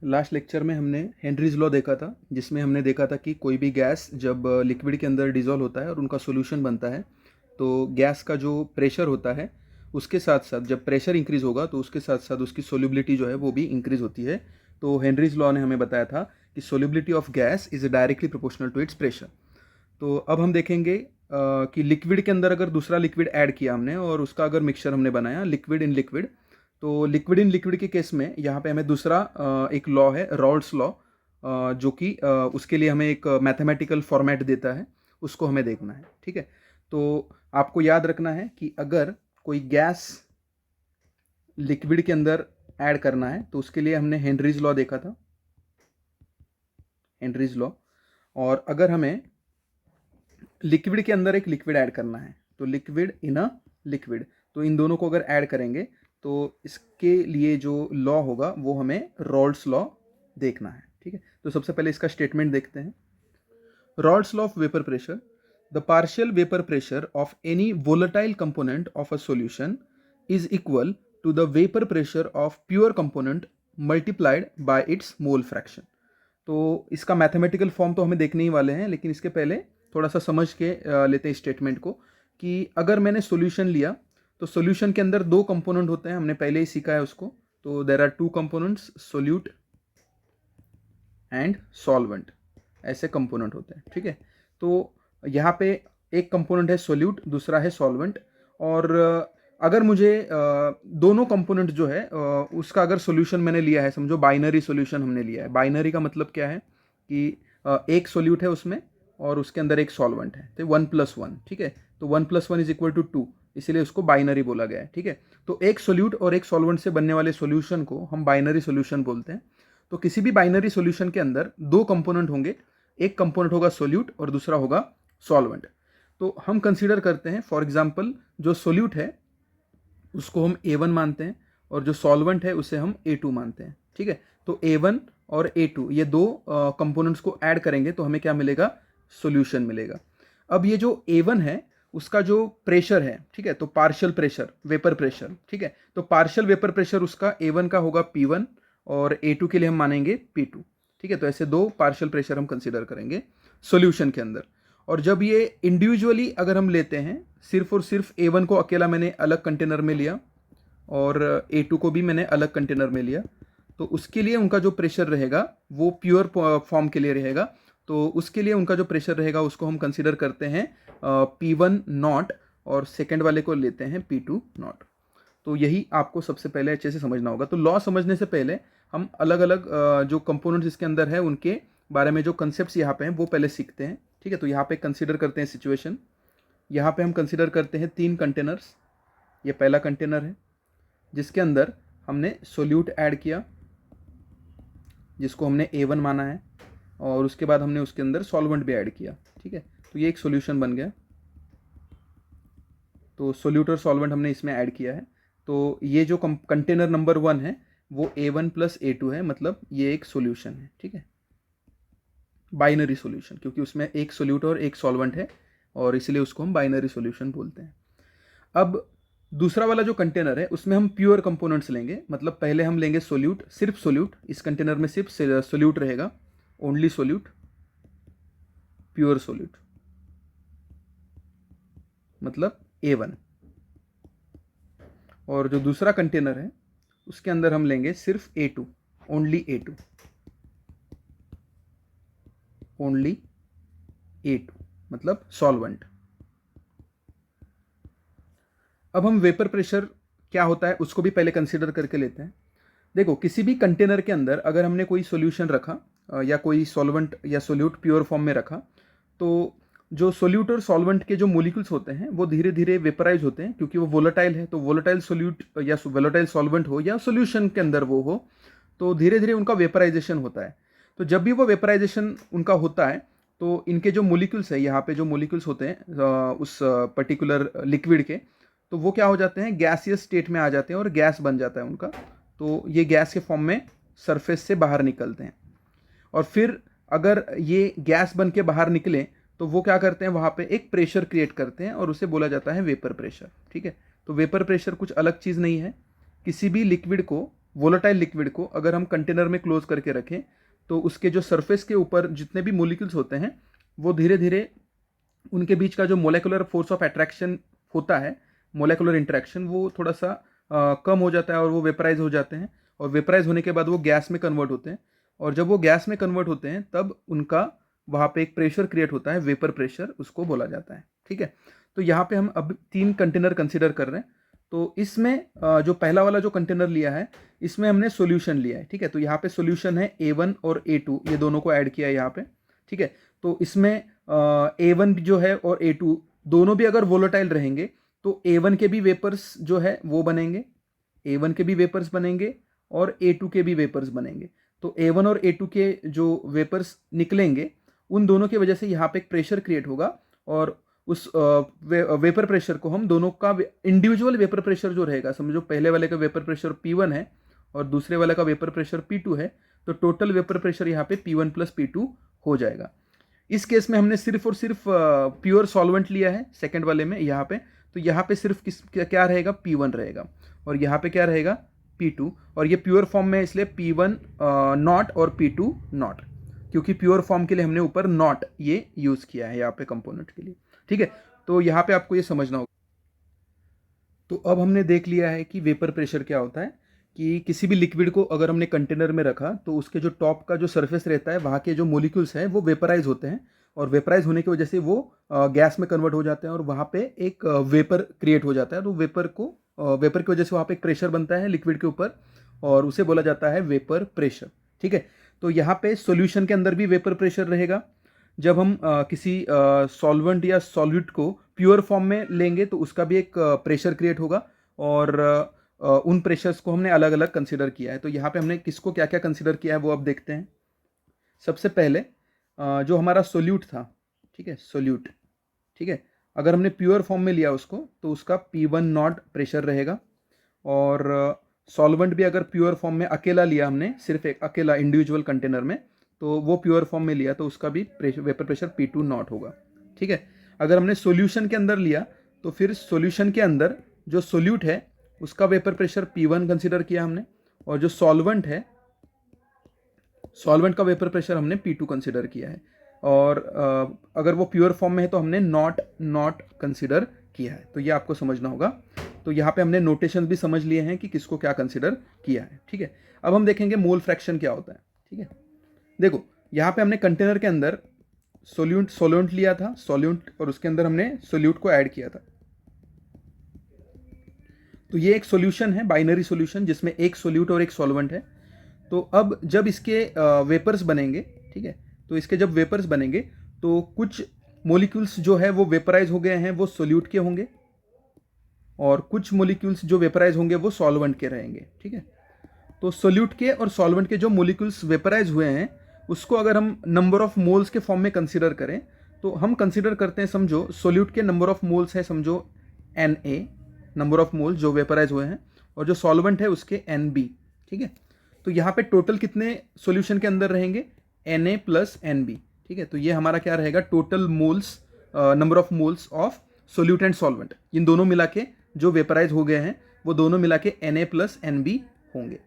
Last lecture में हमने Henry's law देखा था, जिसमें हमने देखा था कि कोई भी गैस जब लिक्विड के अंदर डिज़ोल्व होता है और उनका सॉल्यूशन बनता है, तो गैस का जो प्रेशर होता है उसके साथ साथ जब प्रेशर इंक्रीज़ होगा तो उसके साथ साथ उसकी सोल्यूबिलिटी जो है वो भी इंक्रीज़ होती है। तो हेनरीज लॉ ने हमें बताया था कि solubility of gas is directly proportional to its pressure. तो अब हम देखेंगे कि लिक्विड के अंदर अगर दूसरा लिक्विड ऐड किया हमने और उसका अगर मिक्सचर हमने बनाया लिक्विड इन लिक्विड, तो लिक्विड इन लिक्विड के केस में यहाँ पे हमें दूसरा एक लॉ है रॉल्ड्स लॉ, जो कि उसके लिए हमें एक मैथमेटिकल फॉर्मेट देता है, उसको हमें देखना है। ठीक है, तो आपको याद रखना है कि अगर कोई गैस लिक्विड के अंदर ऐड करना है तो उसके लिए हमने हेनरीज लॉ देखा था, हेनरीज लॉ। और अगर हमें लिक्विड के अंदर एक लिक्विड ऐड करना है तो लिक्विड इन अ लिक्विड, तो इन दोनों को अगर ऐड करेंगे तो इसके लिए जो लॉ होगा वो हमें रॉल्ड्स लॉ देखना है। ठीक है, तो सबसे पहले इसका स्टेटमेंट देखते हैं। Raoult's law of vapour pressure, the partial vapour pressure of any volatile component of a solution is equal to the vapour pressure of pure component multiplied by its mole fraction. तो इसका mathematical form तो हमें देखने ही वाले हैं, लेकिन इसके पहले थोड़ा सा समझ के लेते हैं स्टेटमेंट को कि अगर मैंने सॉल्यूशन लिया तो सॉल्यूशन के अंदर दो कंपोनेंट होते हैं, हमने पहले ही सीखा है उसको। तो there are two components, solute and solvent, ऐसे कंपोनेंट होते हैं। ठीक है, तो यहाँ पे एक कंपोनेंट है सोल्यूट, दूसरा है सॉल्वेंट। और अगर मुझे दोनों कंपोनेंट जो है उसका अगर सॉल्यूशन मैंने लिया है, समझो बाइनरी सॉल्यूशन हमने लिया है। बाइनरी का मतलब क्या है कि एक सोल्यूट है उसमें और उसके अंदर एक सॉल्वेंट है, तो 1+1। ठीक है, तो 1+1 इज इक्वल टू 2, इसीलिए उसको बाइनरी बोला गया है। ठीक है, तो एक सोल्यूट और एक सॉल्वेंट से बनने वाले सॉल्यूशन को हम बाइनरी सॉल्यूशन बोलते हैं। तो किसी भी बाइनरी सॉल्यूशन के अंदर दो कंपोनेंट होंगे, एक कंपोनेंट होगा सोल्यूट और दूसरा होगा सॉल्वेंट। तो हम कंसीडर करते हैं फॉर एग्जांपल जो सोल्यूट है उसको हम A1 मानते हैं और जो सॉल्वेंट है उसे हम A2 मानते हैं। ठीक है, तो A1 और A2 ये दो कंपोनेंट्स को ऐड करेंगे तो हमें क्या मिलेगा, सॉल्यूशन मिलेगा। अब ये जो A1 है उसका जो प्रेशर है, ठीक है, तो पार्शियल प्रेशर वेपर प्रेशर, ठीक है, तो पार्शियल वेपर प्रेशर उसका A1 का होगा P1 और A2 के लिए हम मानेंगे P2। ठीक है, तो ऐसे दो पार्शियल प्रेशर हम कंसीडर करेंगे सॉल्यूशन के अंदर। और जब ये इंडिविजुअली अगर हम लेते हैं, सिर्फ और सिर्फ A1 को अकेला मैंने अलग कंटेनर में लिया और A2 को भी मैंने अलग कंटेनर में लिया, तो उसके लिए उनका जो प्रेशर रहेगा वो प्योर फॉर्म के लिए रहेगा। तो उसके लिए उनका जो प्रेशर रहेगा उसको हम कंसीडर करते हैं P1 नॉट और सेकेंड वाले को लेते हैं P2 नॉट। तो यही आपको सबसे पहले अच्छे से समझना होगा। तो लॉ समझने से पहले हम अलग अलग जो कंपोनेंट्स इसके अंदर है उनके बारे में जो कंसेप्ट्स यहाँ पे हैं वो पहले सीखते हैं। ठीक है, तो यहाँ पे कंसीडर करते हैं सिचुएशन। यहाँ पे हम कंसीडर करते हैं 3 कंटेनर्स। ये पहला कंटेनर है जिसके अंदर हमने सोल्यूट ऐड किया जिसको हमने A1 माना है, और उसके बाद हमने उसके अंदर सॉल्वेंट भी ऐड किया। ठीक है, तो ये एक सॉल्यूशन बन गया। तो सोल्यूट और सॉल्वेंट हमने इसमें ऐड किया है। तो ये जो कंटेनर नंबर 1 है वो A1 + A2 है, मतलब ये एक सॉल्यूशन है। ठीक है, बाइनरी सॉल्यूशन, क्योंकि उसमें एक सोल्यूट और एक सॉल्वेंट है और इसलिए उसको हम बाइनरी सॉल्यूशन बोलते हैं। अब दूसरा वाला जो कंटेनर है उसमें हम प्योर कंपोनेंट्स लेंगे, मतलब पहले हम लेंगे सोल्यूट, सिर्फ सोल्यूट। इस कंटेनर में सिर्फ सोल्यूट रहेगा, ओनली सोल्यूट, प्योर सोल्यूट, मतलब A1। और जो दूसरा कंटेनर है उसके अंदर हम लेंगे सिर्फ A2, only A2, only A2, मतलब सॉल्वेंट। अब हम वेपर प्रेशर क्या होता है उसको भी पहले कंसीडर करके लेते हैं। देखो, किसी भी कंटेनर के अंदर अगर हमने कोई सॉल्यूशन रखा या कोई सॉल्वेंट या सोल्यूट प्योर फॉर्म में रखा, तो जो सोल्यूट और सॉल्वेंट के जो मोलिक्यूल्स होते हैं वो धीरे धीरे वेपराइज होते हैं, क्योंकि वो वोलेटाइल है। तो वोलेटाइल सोल्यूट या वोलेटाइल सॉल्वेंट हो या सोल्यूशन के अंदर वो हो, तो धीरे धीरे उनका वेपराइजेशन होता है। तो जब भी वो वेपराइजेशन उनका होता है तो इनके जो मोलिक्यूल्स है, यहाँ पे जो मोलिक्यूल्स होते हैं उस पर्टिकुलर लिक्विड के, तो वो क्या हो जाते हैं, गैसियस स्टेट में आ जाते हैं और गैस बन जाता है उनका। तो ये गैस के फॉर्म में सरफेस से बाहर निकलते हैं। और फिर अगर ये गैस बन के बाहर निकले तो वो क्या करते हैं, वहाँ पे एक प्रेशर क्रिएट करते हैं और उसे बोला जाता है वेपर प्रेशर। ठीक है, तो वेपर प्रेशर कुछ अलग चीज़ नहीं है, किसी भी लिक्विड को वोलेटाइल लिक्विड को अगर हम कंटेनर में क्लोज करके रखें तो उसके जो सरफेस के ऊपर जितने भी मोलिक्यूल्स होते हैं वो धीरे धीरे उनके बीच का जो मोलेकुलर फोर्स ऑफ अट्रैक्शन होता है, मोलेकुलर इंटरेक्शन, वो थोड़ा सा कम हो जाता है और वो वेपराइज हो जाते हैं, और वेपराइज होने के बाद वो गैस में कन्वर्ट होते हैं, और जब वो गैस में कन्वर्ट होते हैं तब उनका वहाँ पे एक प्रेशर क्रिएट होता है, वेपर प्रेशर उसको बोला जाता है। ठीक है, तो यहाँ पे हम अब 3 कंटेनर कंसिडर कर रहे हैं। तो इसमें जो पहला वाला जो कंटेनर लिया है इसमें हमने सॉल्यूशन लिया है। ठीक है, तो यहाँ पे सॉल्यूशन है A1 और A2, ये दोनों को ऐड किया है यहाँ पे। ठीक है, तो इसमें A1 जो है और A2 दोनों भी अगर वोलेटाइल रहेंगे तो A1 के भी वेपर्स जो है वो बनेंगे, A1 के भी वेपर्स बनेंगे और A2 के भी वेपर्स बनेंगे। तो A1 और A2 के जो वेपर्स निकलेंगे उन दोनों की वजह से यहाँ पे एक प्रेशर क्रिएट होगा, और उस वेपर प्रेशर को हम दोनों का इंडिविजुअल वेपर प्रेशर जो रहेगा, समझो पहले वाले का वेपर प्रेशर P1 है और दूसरे वाले का वेपर प्रेशर P2 है, तो टोटल वेपर प्रेशर यहाँ पे P1 प्लस P2 हो जाएगा। इस केस में हमने सिर्फ और सिर्फ प्योर सॉल्वेंट लिया है सेकंड वाले में यहाँ पे, तो यहाँ पे सिर्फ क्या रहेगा, P1 रहेगा, और यहाँ पे क्या रहेगा, P2, और ये प्योर फॉर्म में इसलिए P1 नॉट और P2 नॉट, क्योंकि प्योर फॉर्म के लिए हमने ऊपर नॉट ये यूज़ किया है यहाँ पे कंपोनेंट के लिए। ठीक है, तो यहाँ पे आपको ये समझना होगा। तो अब हमने देख लिया है कि वेपर प्रेशर क्या होता है, कि किसी भी लिक्विड को अगर हमने कंटेनर में रखा तो उसके जो टॉप का जो सरफेस रहता है वहाँ के जो मोलिक्यूल्स हैं वो वेपराइज होते हैं, और वेपराइज होने की वजह से वो गैस में कन्वर्ट हो जाते हैं और वहाँ पे एक वेपर क्रिएट हो जाता है। तो वेपर की वजह से वहाँ पे एक प्रेशर बनता है लिक्विड के ऊपर, और उसे बोला जाता है वेपर प्रेशर। ठीक है, तो यहाँ पे सॉल्यूशन के अंदर भी वेपर प्रेशर रहेगा। जब हम किसी सॉल्वेंट या सॉल्यूट को प्योर फॉर्म में लेंगे तो उसका भी एक प्रेशर क्रिएट होगा, और उन प्रेशर्स को हमने अलग अलग कंसिडर किया है। तो यहाँ पे हमने किसको क्या क्या कंसिडर किया है वो अब देखते हैं। सबसे पहले जो हमारा सोल्यूट था, ठीक है, सोल्यूट, ठीक है, अगर हमने प्योर फॉर्म में लिया उसको तो उसका P1 नॉट प्रेशर रहेगा, और सॉल्वेंट भी अगर प्योर फॉर्म में अकेला लिया हमने, सिर्फ एक अकेला इंडिविजुअल कंटेनर में, तो वो प्योर फॉर्म में लिया तो उसका भी वेपर प्रेशर P2 नॉट होगा। ठीक है, अगर हमने सॉल्यूशन के अंदर लिया तो फिर सॉल्यूशन के अंदर जो सोल्यूट है उसका वेपर प्रेशर P1 कंसिडर किया हमने, और जो सॉल्वेंट है, सॉल्वेंट का वेपर प्रेशर हमने P2 कंसिडर किया है, और अगर वो प्योर फॉर्म में है तो हमने नॉट कंसिडर किया है। तो ये आपको समझना होगा। तो यहाँ पे हमने नोटेशन भी समझ लिए हैं कि किसको क्या कंसिडर किया है। ठीक है, अब हम देखेंगे मोल फ्रैक्शन क्या होता है। ठीक है, देखो यहाँ पे हमने कंटेनर के अंदर सोल्यूट लिया था, सोल्यूट, और उसके अंदर हमने सोल्यूट को ऐड किया था। तो ये एक सॉल्यूशन है, बाइनरी सॉल्यूशन, जिसमें एक सोल्यूट और एक सॉल्वेंट है। तो अब जब इसके वेपर्स बनेंगे, ठीक है, तो इसके जब वेपर्स बनेंगे तो कुछ मोलिक्यूल्स जो है वो वेपराइज हो गए हैं, वो सोल्यूट के होंगे, और कुछ मोलिक्यूल्स जो वेपराइज होंगे वो सॉल्वेंट के रहेंगे। ठीक है, तो सोल्यूट के और सॉल्वेंट के जो मोलिक्यूल्स वेपराइज हुए हैं उसको अगर हम नंबर ऑफ मोल्स के फॉर्म में कंसीडर करें तो हम कंसीडर करते हैं, समझो सोल्यूट के नंबर ऑफ मोल्स है, समझो Na नंबर ऑफ मोल्स जो वेपराइज हुए हैं, और जो सॉल्वेंट है उसके Nb। ठीक है, तो यहाँ पे टोटल कितने सॉल्यूशन के अंदर रहेंगे, Na प्लस Nb। ठीक है, तो ये हमारा क्या रहेगा, total moles, number of moles of solute and solvent, इन दोनों मिला के जो वेपराइज हो गए हैं वो दोनों मिला के Na प्लस Nb होंगे,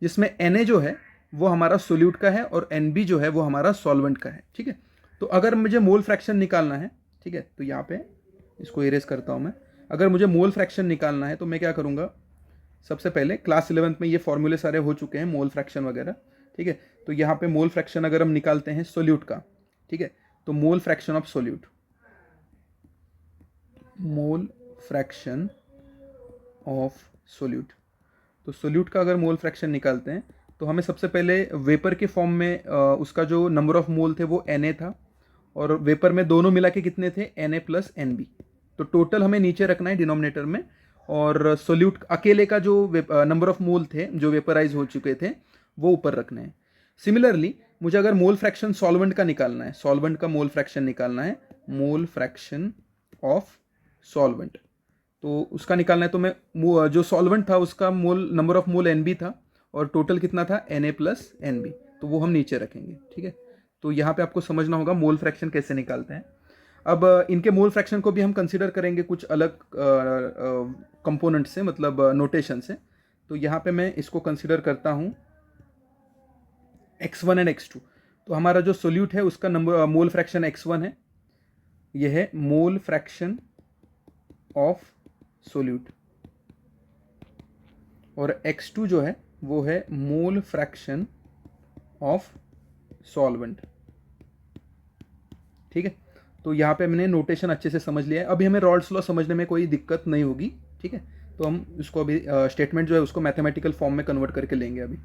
जिसमें Na जो है वो हमारा सोल्यूट का है और Nb जो है वो हमारा सॉल्वेंट का है। ठीक है, तो अगर मुझे मोल फ्रैक्शन निकालना है, ठीक है, तो यहाँ पे इसको इरेज करता हूँ मैं। अगर मुझे मोल फ्रैक्शन निकालना है तो मैं क्या करूँगा, सबसे पहले क्लास 11th में ये फॉर्मूले सारे हो चुके हैं, मोल फ्रैक्शन वगैरह। ठीक है, तो यहाँ पे मोल फ्रैक्शन अगर हम निकालते हैं सोल्यूट का, ठीक है, तो मोल fraction of solute, mole fraction of solute, तो सोल्यूट का अगर मोल फ्रैक्शन निकालते हैं तो हमें सबसे पहले वेपर के फॉर्म में उसका जो नंबर ऑफ मोल थे वो Na था, और वेपर में दोनों मिला के कितने थे, Na प्लस Nb। तो टोटल हमें नीचे रखना है डिनोमिनेटर में, और सोल्यूट अकेले का जो नंबर ऑफ मोल थे जो वेपराइज हो चुके थे वो ऊपर रखने हैं। सिमिलरली मुझे अगर मोल फ्रैक्शन सॉल्वेंट का निकालना है, सॉल्वेंट का मोल फ्रैक्शन निकालना है, मोल फ्रैक्शन ऑफ सॉल्वेंट, तो उसका निकालना है तो मैं जो सॉल्वेंट था उसका मोल नंबर ऑफ मोल Nb था, और टोटल कितना था, Na प्लस Nb, तो वो हम नीचे रखेंगे। ठीक है, तो यहाँ पे आपको समझना होगा मोल फ्रैक्शन कैसे निकालते हैं। अब इनके मोल फ्रैक्शन को भी हम कंसीडर करेंगे कुछ अलग कंपोनेंट से, मतलब नोटेशन से। तो यहाँ पे मैं इसको कंसिडर करता हूँ x1 एंड x2। तो हमारा जो सोल्यूट है उसका नंबर मोल फ्रैक्शन x1 है, यह है मोल फ्रैक्शन ऑफ सोल्यूट, और x2 जो है वो है मोल फ्रैक्शन ऑफ सॉल्वेंट। ठीक है, तो यहाँ पे मैंने नोटेशन अच्छे से समझ लिया है। अभी हमें रॉल्स लॉ समझने में कोई दिक्कत नहीं होगी। ठीक है, तो हम इसको अभी स्टेटमेंट जो है उसको मैथमेटिकल फॉर्म में कन्वर्ट करके लेंगे अभी।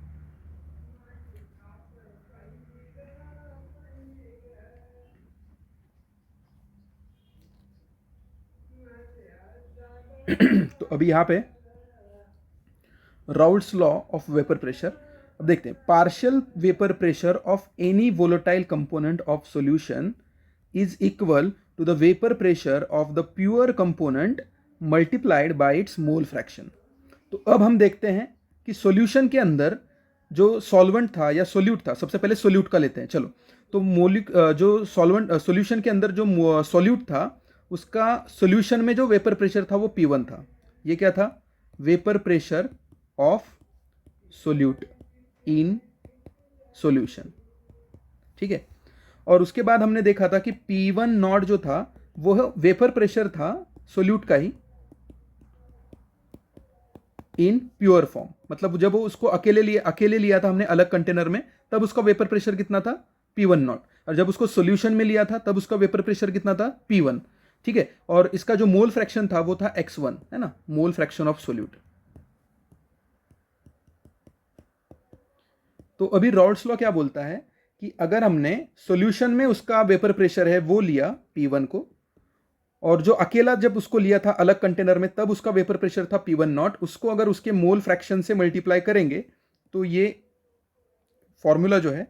तो अभी यहाँ पे Raoult's law of vapour pressure, अब देखते हैं। Partial vapour pressure of any volatile component of solution is equal to the vapour pressure of the pure component multiplied by its mole fraction. तो अब हम देखते हैं कि सॉल्यूशन के अंदर जो सॉल्वेंट था या सोल्यूट था, सबसे पहले सोल्यूट का लेते हैं चलो। तो जो सॉल्वेंट सॉल्यूशन के अंदर जो सोल्यूट था उसका सॉल्यूशन में जो वेपर प्रेशर था वो P1 था। ये क्या था? Vapour pressure of solute in solution. ठीक है, और उसके बाद हमने देखा था कि P1 नॉट जो था वो वेपर प्रेशर था सोल्यूट का ही इन प्योर फॉर्म। मतलब जब वो उसको अकेले लिया था हमने अलग कंटेनर में, तब उसका वेपर प्रेशर कितना था? P1 naught. और जब उसको सॉल्यूशन में लिया था तब उसका वेपर प्रेशर कितना था? P1। ठीक है, और इसका जो मोल फ्रैक्शन था वो था x1, है ना, मोल फ्रैक्शन ऑफ सोल्यूट। तो अभी राउल्ट्स लॉ क्या बोलता है कि अगर हमने सॉल्यूशन में उसका वेपर प्रेशर है वो लिया P1 को, और जो अकेला जब उसको लिया था अलग कंटेनर में तब उसका वेपर प्रेशर था P1 नॉट, उसको अगर उसके मोल फ्रैक्शन से मल्टीप्लाई करेंगे तो ये फॉर्मूला जो है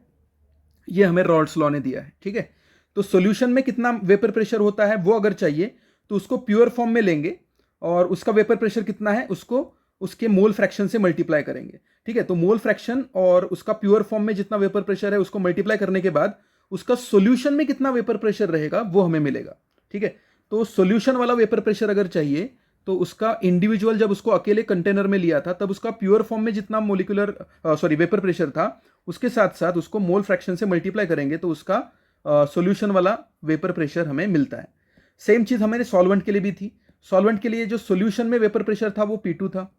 ये हमें राउल्ट्स लॉ ने दिया है। ठीक है, तो सॉल्यूशन में कितना वेपर प्रेशर होता है वो अगर चाहिए तो उसको प्योर फॉर्म में लेंगे और उसका वेपर प्रेशर कितना है उसको उसके मोल फ्रैक्शन से मल्टीप्लाई करेंगे। ठीक है, तो मोल फ्रैक्शन और उसका प्योर फॉर्म में जितना वेपर प्रेशर है उसको मल्टीप्लाई करने के बाद उसका सॉल्यूशन में कितना वेपर प्रेशर रहेगा वो हमें मिलेगा। ठीक है, तो सॉल्यूशन वाला वेपर प्रेशर अगर चाहिए तो उसका इंडिविजुअल जब उसको अकेले कंटेनर में लिया था तब उसका प्योर फॉर्म में जितना वेपर प्रेशर था उसके साथ साथ उसको मोल फ्रैक्शन से मल्टीप्लाई करेंगे तो उसका सॉल्यूशन वाला वेपर प्रेशर हमें मिलता है। सेम चीज हमारे सॉल्वेंट के लिए भी थी। सॉल्वेंट के लिए जो सॉल्यूशन में वेपर प्रेशर था वो P2 था,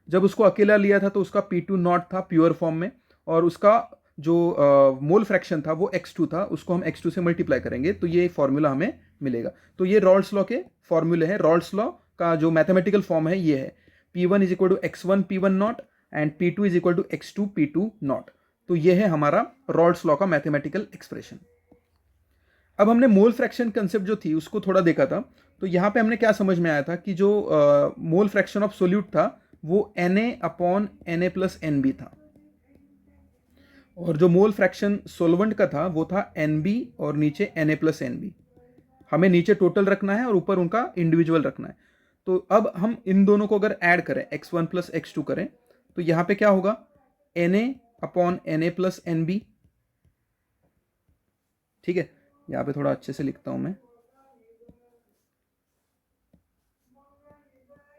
जब उसको अकेला लिया था तो उसका P2 नॉट था प्योर फॉर्म में, और उसका जो मोल फ्रैक्शन था वो x2 था, उसको हम x2 से मल्टीप्लाई करेंगे तो ये फॉर्मूला हमें मिलेगा। तो ये राउल्ट्स लॉ के फॉर्मूले हैं। राउल्ट्स लॉ का जो मैथमेटिकल फॉर्म है ये है P1 is equal to x1 P1 naught and P2 is equal to x2 P2 naught. तो ये है हमारा राउल्ट्स लॉ का मैथमेटिकल एक्सप्रेशन। अब हमने मोल फ्रैक्शन कंसेप्ट जो थी उसको थोड़ा देखा था, तो यहाँ पे हमने क्या समझ में आया था कि जो मोल फ्रैक्शन ऑफ सोल्यूट था वो Na/Na+Nb था, और जो मोल फ्रैक्शन सोलवेंट का था वो था Nb और नीचे Na+Nb। हमें नीचे टोटल रखना है और ऊपर उनका इंडिविजुअल रखना है। तो अब हम इन दोनों को अगर ऐड करें x1 + x2 करें तो यहाँ पे क्या होगा? Na/Na+Nb। ठीक है, यहाँ पे थोड़ा अच्छे से लिखता हूं मैं,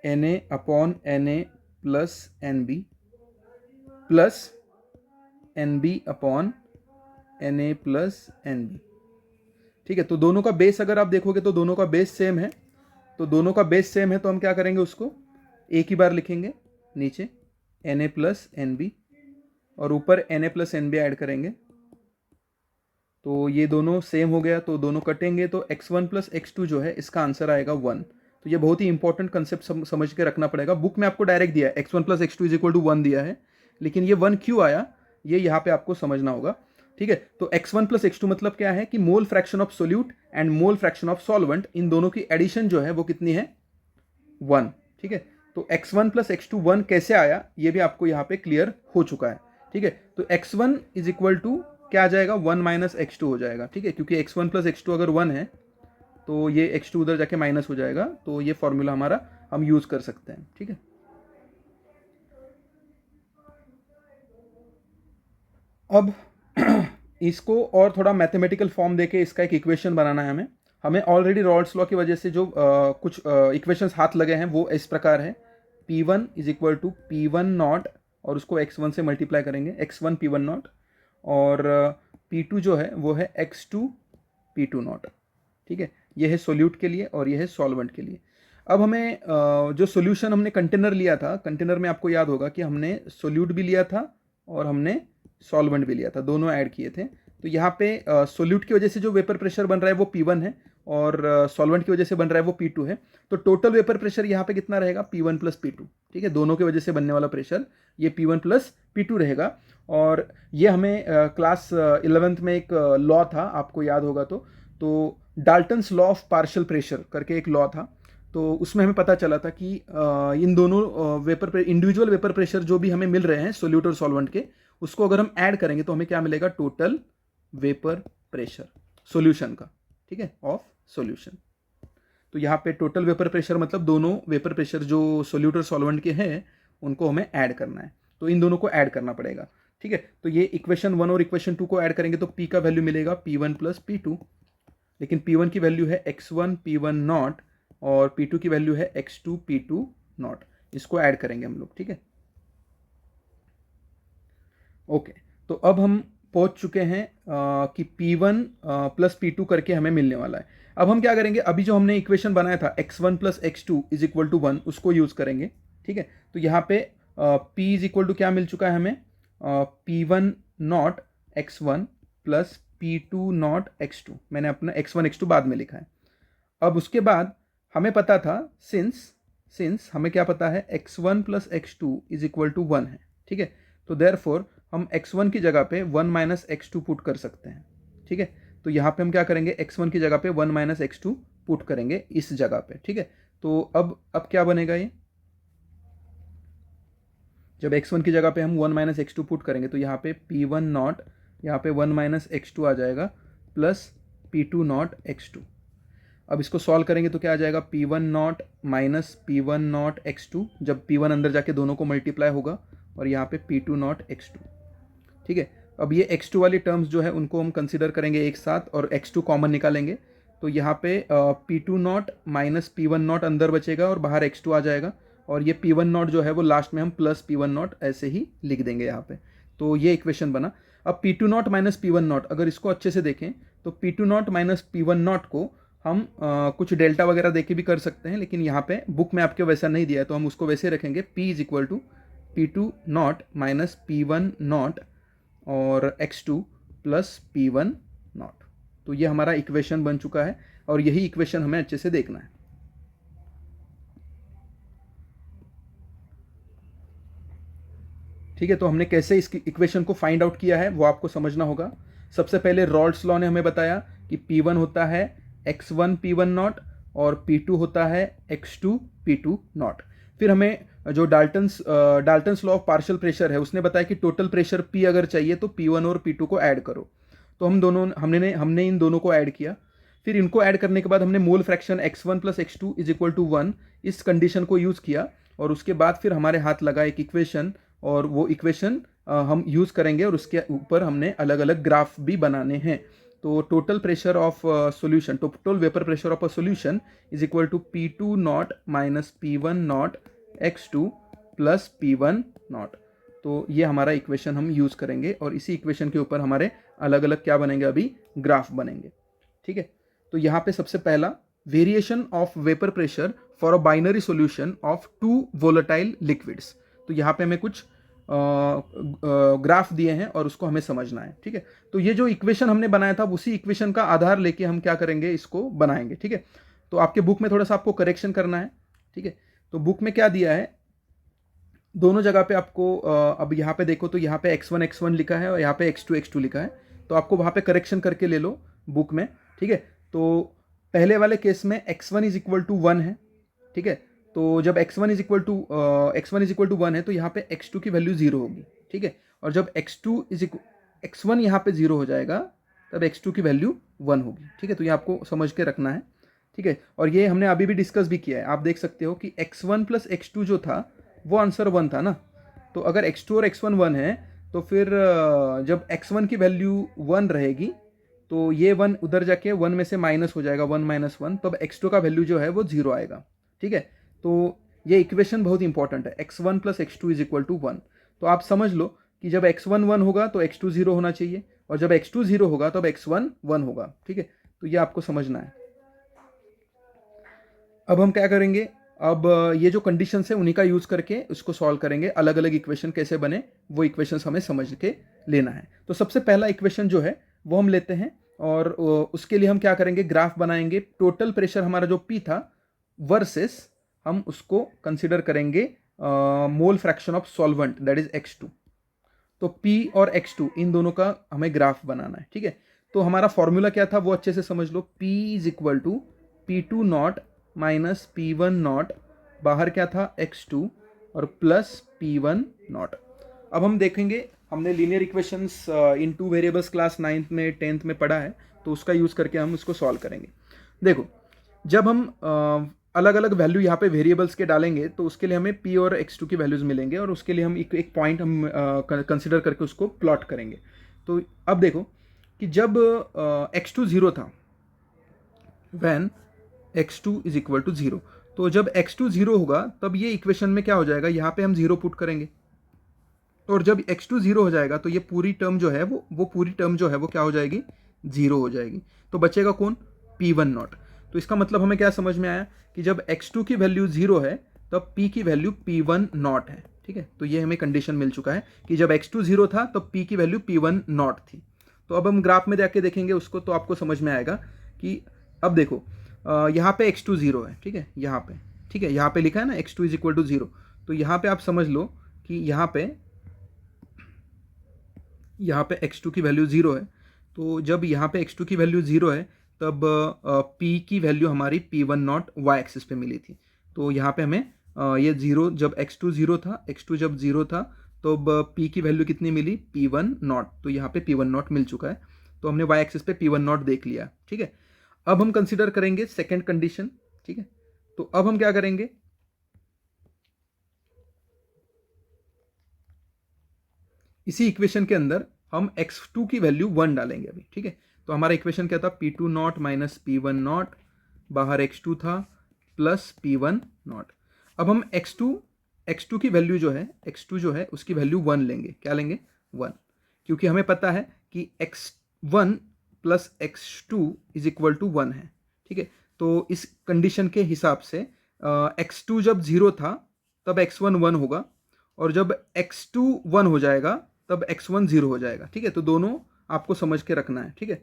Na/Na+Nb प्लस Nb/Na+Nb। ठीक है, तो दोनों का बेस अगर आप देखोगे तो दोनों का बेस सेम है, तो दोनों का बेस सेम है तो हम क्या करेंगे उसको एक ही बार लिखेंगे, नीचे Na+Nb और ऊपर Na+Nb ऐड करेंगे। तो ये दोनों सेम हो गया तो दोनों कटेंगे, तो x1 + x2 जो है इसका आंसर आएगा 1। तो ये बहुत ही इंपॉर्टेंट कंसेप्ट समझ के रखना पड़ेगा। बुक में आपको डायरेक्ट दिया है x1 + x2 = 1 दिया है, लेकिन ये 1 क्यों आया ये यहाँ पे आपको समझना होगा। ठीक है, तो x1 + x2 मतलब क्या है कि mole fraction of solute and mole fraction of solvent, इन दोनों की एडिशन जो है वो कितनी है? 1। ठीक है, तो x1 + x2 1 कैसे आया ये भी आपको यहाँ पे क्लियर हो चुका है। ठीक है, तो x1 इज इक्वल टू क्या आ जाएगा? 1 - x2 हो जाएगा। ठीक है, क्योंकि x1 + x2 अगर 1 है तो ये x2 उधर जाके माइनस हो जाएगा, तो ये फॉर्मूला हमारा हम यूज कर सकते हैं। ठीक है, अब इसको और थोड़ा मैथमेटिकल फॉर्म देके इसका एक इक्वेशन बनाना है हमें ऑलरेडी राउल्ट्स लॉ की वजह से जो कुछ इक्वेशंस हाथ लगे हैं वो इस प्रकार है P1 is equal to P1 naught, और उसको x1 से मल्टीप्लाई करेंगे, x1 P1 नॉट, और P2 जो है वो है x2 P2 नॉट। ठीक है, ये है सोल्यूट के लिए और ये है सॉल्वेंट के लिए। अब हमें जो सोल्यूशन हमने कंटेनर लिया था, कंटेनर में आपको याद होगा कि हमने सोल्यूट भी लिया था और हमने सॉल्वेंट भी लिया था, दोनों ऐड किए थे। तो यहाँ पे सोल्यूट की वजह से जो वेपर प्रेशर बन रहा है वो P1 है, और सॉल्वेंट की वजह से बन रहा है वो P2 है। तो टोटल वेपर प्रेशर यहाँ पे कितना रहेगा, P1 प्लस P2। ठीक है, दोनों की वजह से बनने वाला प्रेशर ये P1 प्लस P2 रहेगा। और ये हमें क्लास 11th में एक लॉ था, आपको याद होगा तो Dalton's law of partial pressure करके एक लॉ था। तो उसमें हमें पता चला था कि इन दोनों इंडिविजुअल वेपर प्रेशर जो भी हमें मिल रहे हैं सोल्यूट और सॉल्वेंट के, उसको अगर हम ऐड करेंगे तो हमें क्या मिलेगा, टोटल वेपर प्रेशर सॉल्यूशन का। ठीक है, ऑफ सॉल्यूशन। तो यहाँ पे टोटल वेपर प्रेशर मतलब दोनों वेपर प्रेशर जो सोल्यूट और सॉल्वेंट के हैं उनको हमें ऐड करना है, तो इन दोनों को ऐड करना पड़ेगा। ठीक है, तो ये इक्वेशन 1 और इक्वेशन 2 को ऐड करेंगे तो P का वैल्यू मिलेगा P1 प्लस P2, लेकिन P1 की वैल्यू है x1 P1 नॉट और P2 की वैल्यू है x2 P2 नॉट। इसको ऐड करेंगे हम लोग। ठीक है, ओके। तो अब हम पहुंच चुके हैं कि P1 प्लस P2 करके हमें मिलने वाला है। अब हम क्या करेंगे, अभी जो हमने इक्वेशन बनाया था x1 plus x2 is equal to 1, उसको यूज करेंगे। ठीक है, तो यहाँ पे P इज इक्वल टू क्या मिल चुका है हमें, P1 not x1 plus P2 not x2। मैंने अपना x1 x2 बाद में लिखा है। अब उसके बाद हमें पता था, सिंस हमें क्या पता है, x1 plus x2 is equal to 1 है। ठीक है, तो देयरफॉर हम x1 की जगह पे 1 माइनस x2 पुट कर सकते हैं। ठीक है, तो यहाँ पे हम क्या करेंगे, x1 की जगह पे 1 माइनस x2 पुट करेंगे इस जगह पे। ठीक है, तो अब क्या बनेगा, ये जब x1 की जगह पे हम 1 माइनस x2 पुट करेंगे तो यहाँ पे P1 नॉट, यहाँ पे 1 माइनस x2 आ जाएगा प्लस P2 नॉट x2। अब इसको सॉल्व करेंगे तो क्या आ जाएगा, P1 not minus P1 naught x2, जब P1 अंदर जाके दोनों को मल्टीप्लाई होगा, और यहाँ पे P2 नॉट x2। ठीक है, अब ये x2 वाली टर्म्स जो है उनको हम कंसिडर करेंगे एक साथ और x2 कॉमन निकालेंगे। तो यहाँ पे P2 naught minus P1 not अंदर बचेगा और बाहर x2 आ जाएगा, और ये P1 नॉट जो है वो लास्ट में हम प्लस P1 नॉट ऐसे ही लिख देंगे यहाँ पे। तो ये इक्वेशन बना। अब P2 naught minus P1 not, अगर इसको अच्छे से देखें तो P2 naught minus P1 not को हम कुछ डेल्टा वगैरह देके भी कर सकते हैं, लेकिन यहाँ पे बुक में आपके वैसा नहीं दिया है तो हम उसको वैसे रखेंगे, P is equal to P2 naught minus P1 naught और x2 प्लस P1 नॉट। तो ये हमारा इक्वेशन बन चुका है और यही इक्वेशन हमें अच्छे से देखना है। ठीक है, तो हमने कैसे इस इक्वेशन को फाइंड आउट किया है वो आपको समझना होगा। सबसे पहले रॉल्ड्स लॉ ने हमें बताया कि P1 होता है x1 P1 नॉट और P2 होता है x2 P2 नॉट। फिर हमें जो Dalton's law of partial pressure है उसने बताया कि टोटल प्रेशर P अगर चाहिए तो P1 और P2 को ऐड करो। तो हमने इन दोनों को ऐड किया। फिर इनको ऐड करने के बाद हमने mole fraction x1 plus x2 is equal to 1 इस कंडीशन को यूज़ किया, और उसके बाद फिर हमारे हाथ लगा एक इक्वेशन, और वो इक्वेशन हम यूज़ करेंगे और उसके ऊपर हमने अलग अलग ग्राफ भी बनाने हैं। तो total pressure of solution, total vapour pressure of a solution is equal to P2 naught minus P1 naught x2 plus P1 naught. तो ये हमारा इक्वेशन हम यूज़ करेंगे और इसी इक्वेशन के ऊपर हमारे अलग अलग क्या बनेंगे, अभी ग्राफ बनेंगे। ठीक है, तो यहाँ पे सबसे पहला variation of vapour pressure for a binary solution of two volatile liquids. तो यहाँ पे हमें कुछ ग्राफ दिए हैं और उसको हमें समझना है। ठीक है, तो ये जो इक्वेशन हमने बनाया था उसी इक्वेशन का आधार लेके हम क्या करेंगे, इसको बनाएंगे। ठीक है, तो आपके बुक में थोड़ा सा आपको करेक्शन करना है। ठीक है, तो बुक में क्या दिया है, दोनों जगह पे आपको अब यहाँ पे देखो तो यहाँ पे x1 लिखा है और यहाँ पे x2 लिखा है, तो आपको वहाँ पे करेक्शन करके ले लो बुक में। ठीक है, तो पहले वाले केस में x1 इज इक्वल टू 1 है। ठीक है, तो जब x1 इज इक्वल टू 1 है तो यहाँ पे x2 की वैल्यू 0 होगी। ठीक है, और जब x1 यहाँ पे 0 हो जाएगा तब x2 की वैल्यू 1 होगी। ठीक है, तो ये आपको समझ के रखना है। ठीक है, और ये हमने अभी भी डिस्कस भी किया है, आप देख सकते हो कि x1 प्लस x2 जो था वो आंसर 1 था ना। तो अगर x2 और x1 1 है तो फिर जब x1 की वैल्यू 1 रहेगी तो ये 1 उधर जाके 1 में से माइनस हो जाएगा, 1 माइनस 1, तब x2 का वैल्यू जो है वो 0 आएगा। ठीक है, तो ये इक्वेशन बहुत इंपॉर्टेंट है, x1 plus x2 is equal to 1। तो आप समझ लो कि जब x1 1 होगा तो x2 0 होना चाहिए, और जब x2 0 होगा तब x1 1 होगा, ठीक है। तो ये आपको समझना है। अब हम क्या करेंगे, अब ये जो कंडीशंस है उन्हीं का यूज करके उसको सॉल्व करेंगे। अलग अलग इक्वेशन कैसे बने वो इक्वेशंस हमें समझ के लेना है। तो सबसे पहला इक्वेशन जो है वो हम लेते हैं, और उसके लिए हम क्या करेंगे, ग्राफ बनाएंगे। टोटल प्रेशर हमारा जो P था वर्सेस हम उसको कंसिडर करेंगे मोल fraction of solvent, that is x2। तो P और x2 इन दोनों का हमें ग्राफ बनाना है, ठीक है। तो हमारा फॉर्मूला क्या था वो अच्छे से समझ लो, P is equal to P2 naught minus P1 naught, बाहर क्या था x2, और प्लस P1 नॉट। अब हम देखेंगे, हमने लीनियर इक्वेशंस इन टू वेरिएबल्स क्लास 9th में 10th में पढ़ा है, तो उसका यूज़ करके हम इसको सॉल्व करेंगे। देखो, जब हम अलग अलग वैल्यू यहाँ पे वेरिएबल्स के डालेंगे तो उसके लिए हमें P और x2 की वैल्यूज़ मिलेंगे, और उसके लिए हम एक पॉइंट हम कंसिडर करके उसको प्लॉट करेंगे। तो अब देखो कि जब x2 0 था, van x2 is equal to 0, तो जब x2 0 होगा तब ये इक्वेशन में क्या हो जाएगा, यहाँ पे हम 0 पुट करेंगे, और जब x2 0 हो जाएगा तो ये पूरी टर्म जो है वो पूरी टर्म जो है वो क्या हो जाएगी, 0 हो जाएगी। तो बचेगा कौन, P1 नॉट। तो इसका मतलब हमें क्या समझ में आया कि जब x2 की वैल्यू 0 है तब P की वैल्यू P1 नॉट है, ठीक है। तो ये हमें कंडीशन मिल चुका है कि जब x2 0 था तब P की वैल्यू P1 नॉट थी। तो अब हम ग्राफ में जाके देखेंगे उसको, तो आपको समझ में आएगा कि अब देखो यहाँ पे x2 0 है, ठीक है, यहाँ पे, ठीक है, यहाँ पे लिखा है ना x2 इज इक्वल टू 0। तो यहाँ पे आप समझ लो कि यहाँ पे x2 की वैल्यू 0 है। तो जब यहाँ पे x2 की वैल्यू 0 है तब P की वैल्यू हमारी P1 नॉट y एक्सिस पे मिली थी। तो यहाँ पे हमें ये 0, जब x2 0 था, x2 जब 0 था तो अब P की वैल्यू कितनी मिली, P1 नॉट। तो यहाँ पे P1 नॉट मिल चुका है, तो हमने y एक्सिस पे P1 नॉट देख लिया, ठीक है। अब हम कंसिडर करेंगे सेकेंड कंडीशन, ठीक है। तो अब हम क्या करेंगे, इसी इक्वेशन के अंदर हम x2 की वैल्यू 1 डालेंगे अभी, ठीक है। तो हमारा इक्वेशन क्या था, P2 naught minus P1 naught, बाहर x2 था, प्लस P1 नॉट। अब हम x2 की वैल्यू जो है, x2 जो है उसकी वैल्यू 1 लेंगे। क्या लेंगे, 1, क्योंकि हमें पता है कि x1 plus x2 is equal to 1 है, ठीक है। तो इस कंडीशन के हिसाब से x2 जब 0 था तब x1 1 होगा, और जब x2 1 हो जाएगा तब x1 0 हो जाएगा, ठीक है। तो दोनों आपको समझ के रखना है, ठीक है।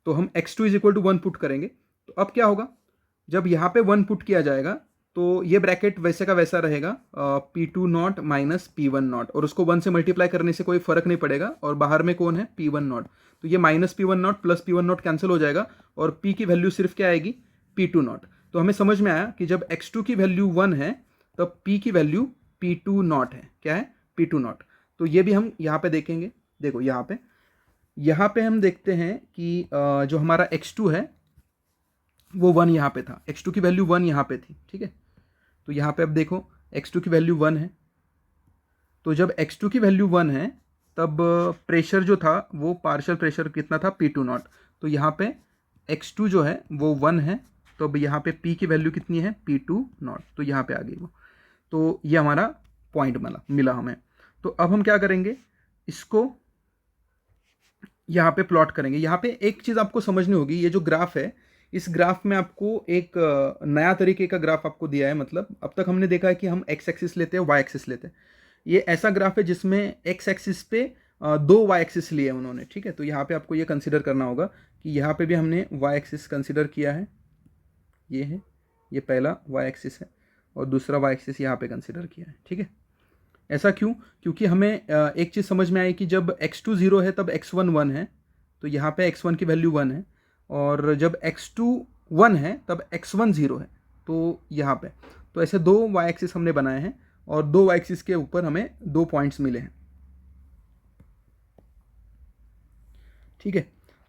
तो हम x2 is equal to 1 put करेंगे। तो अब क्या होगा, जब यहाँ पे 1 पुट किया जाएगा तो ये ब्रैकेट वैसे का वैसा रहेगा, P2 naught minus P1 naught, और उसको 1 से मल्टीप्लाई करने से कोई फर्क नहीं पड़ेगा, और बाहर में कौन है, P1 नॉट। तो ये minus P1 not plus P1 not cancel हो जाएगा, और P की वैल्यू सिर्फ क्या आएगी, P2 नॉट। तो हमें समझ में आया कि जब x2 की वैल्यू 1 है तब P की वैल्यू P2 नॉट है। क्या है, P2 नॉट। तो ये भी हम यहाँ पे देखेंगे। देखो यहाँ पे हम देखते हैं कि जो हमारा x2 है वो 1 यहाँ पे था, x2 की वैल्यू 1 यहाँ पे थी, ठीक है। तो यहाँ पे अब देखो x2 की वैल्यू 1 है, तो जब x2 की वैल्यू 1 है तब प्रेशर जो था वो पार्शियल प्रेशर कितना था, P2 नॉट। तो यहाँ पे x2 जो है वो 1 है, तो अब यहाँ पे P की वैल्यू कितनी है, P2 नॉट। तो यहाँ पे आ गई वो। तो ये हमारा पॉइंट मिला हमें। तो अब हम क्या करेंगे, इसको यहाँ पे प्लॉट करेंगे। यहाँ पे एक चीज़ आपको समझनी होगी, ये जो ग्राफ है, इस ग्राफ में आपको एक नया तरीके का ग्राफ आपको दिया है। मतलब अब तक हमने देखा है कि हम x एक्सिस लेते हैं, y एक्सिस लेते हैं। ये ऐसा ग्राफ है जिसमें x एक्सिस पे दो y एक्सिस लिए उन्होंने, ठीक है। तो यहाँ पे आपको ये कंसिडर करना होगा कि यहाँ पे भी हमने y एक्सिस कंसिडर किया है, ये है, ये पहला y एक्सिस है, और दूसरा y एक्सिस यहाँ पे कंसिडर किया है, ठीक है। ऐसा क्यों, क्योंकि हमें एक चीज़ समझ में आई कि जब x2 0 है तब x1 1 है, तो यहाँ पे x1 की वैल्यू 1 है, और जब x2 1 है तब x1 0 है, तो यहाँ पे। तो ऐसे दो y एक्सिस हमने बनाए हैं, और दो y एक्सिस के ऊपर हमें दो पॉइंट्स मिले हैं, ठीक है।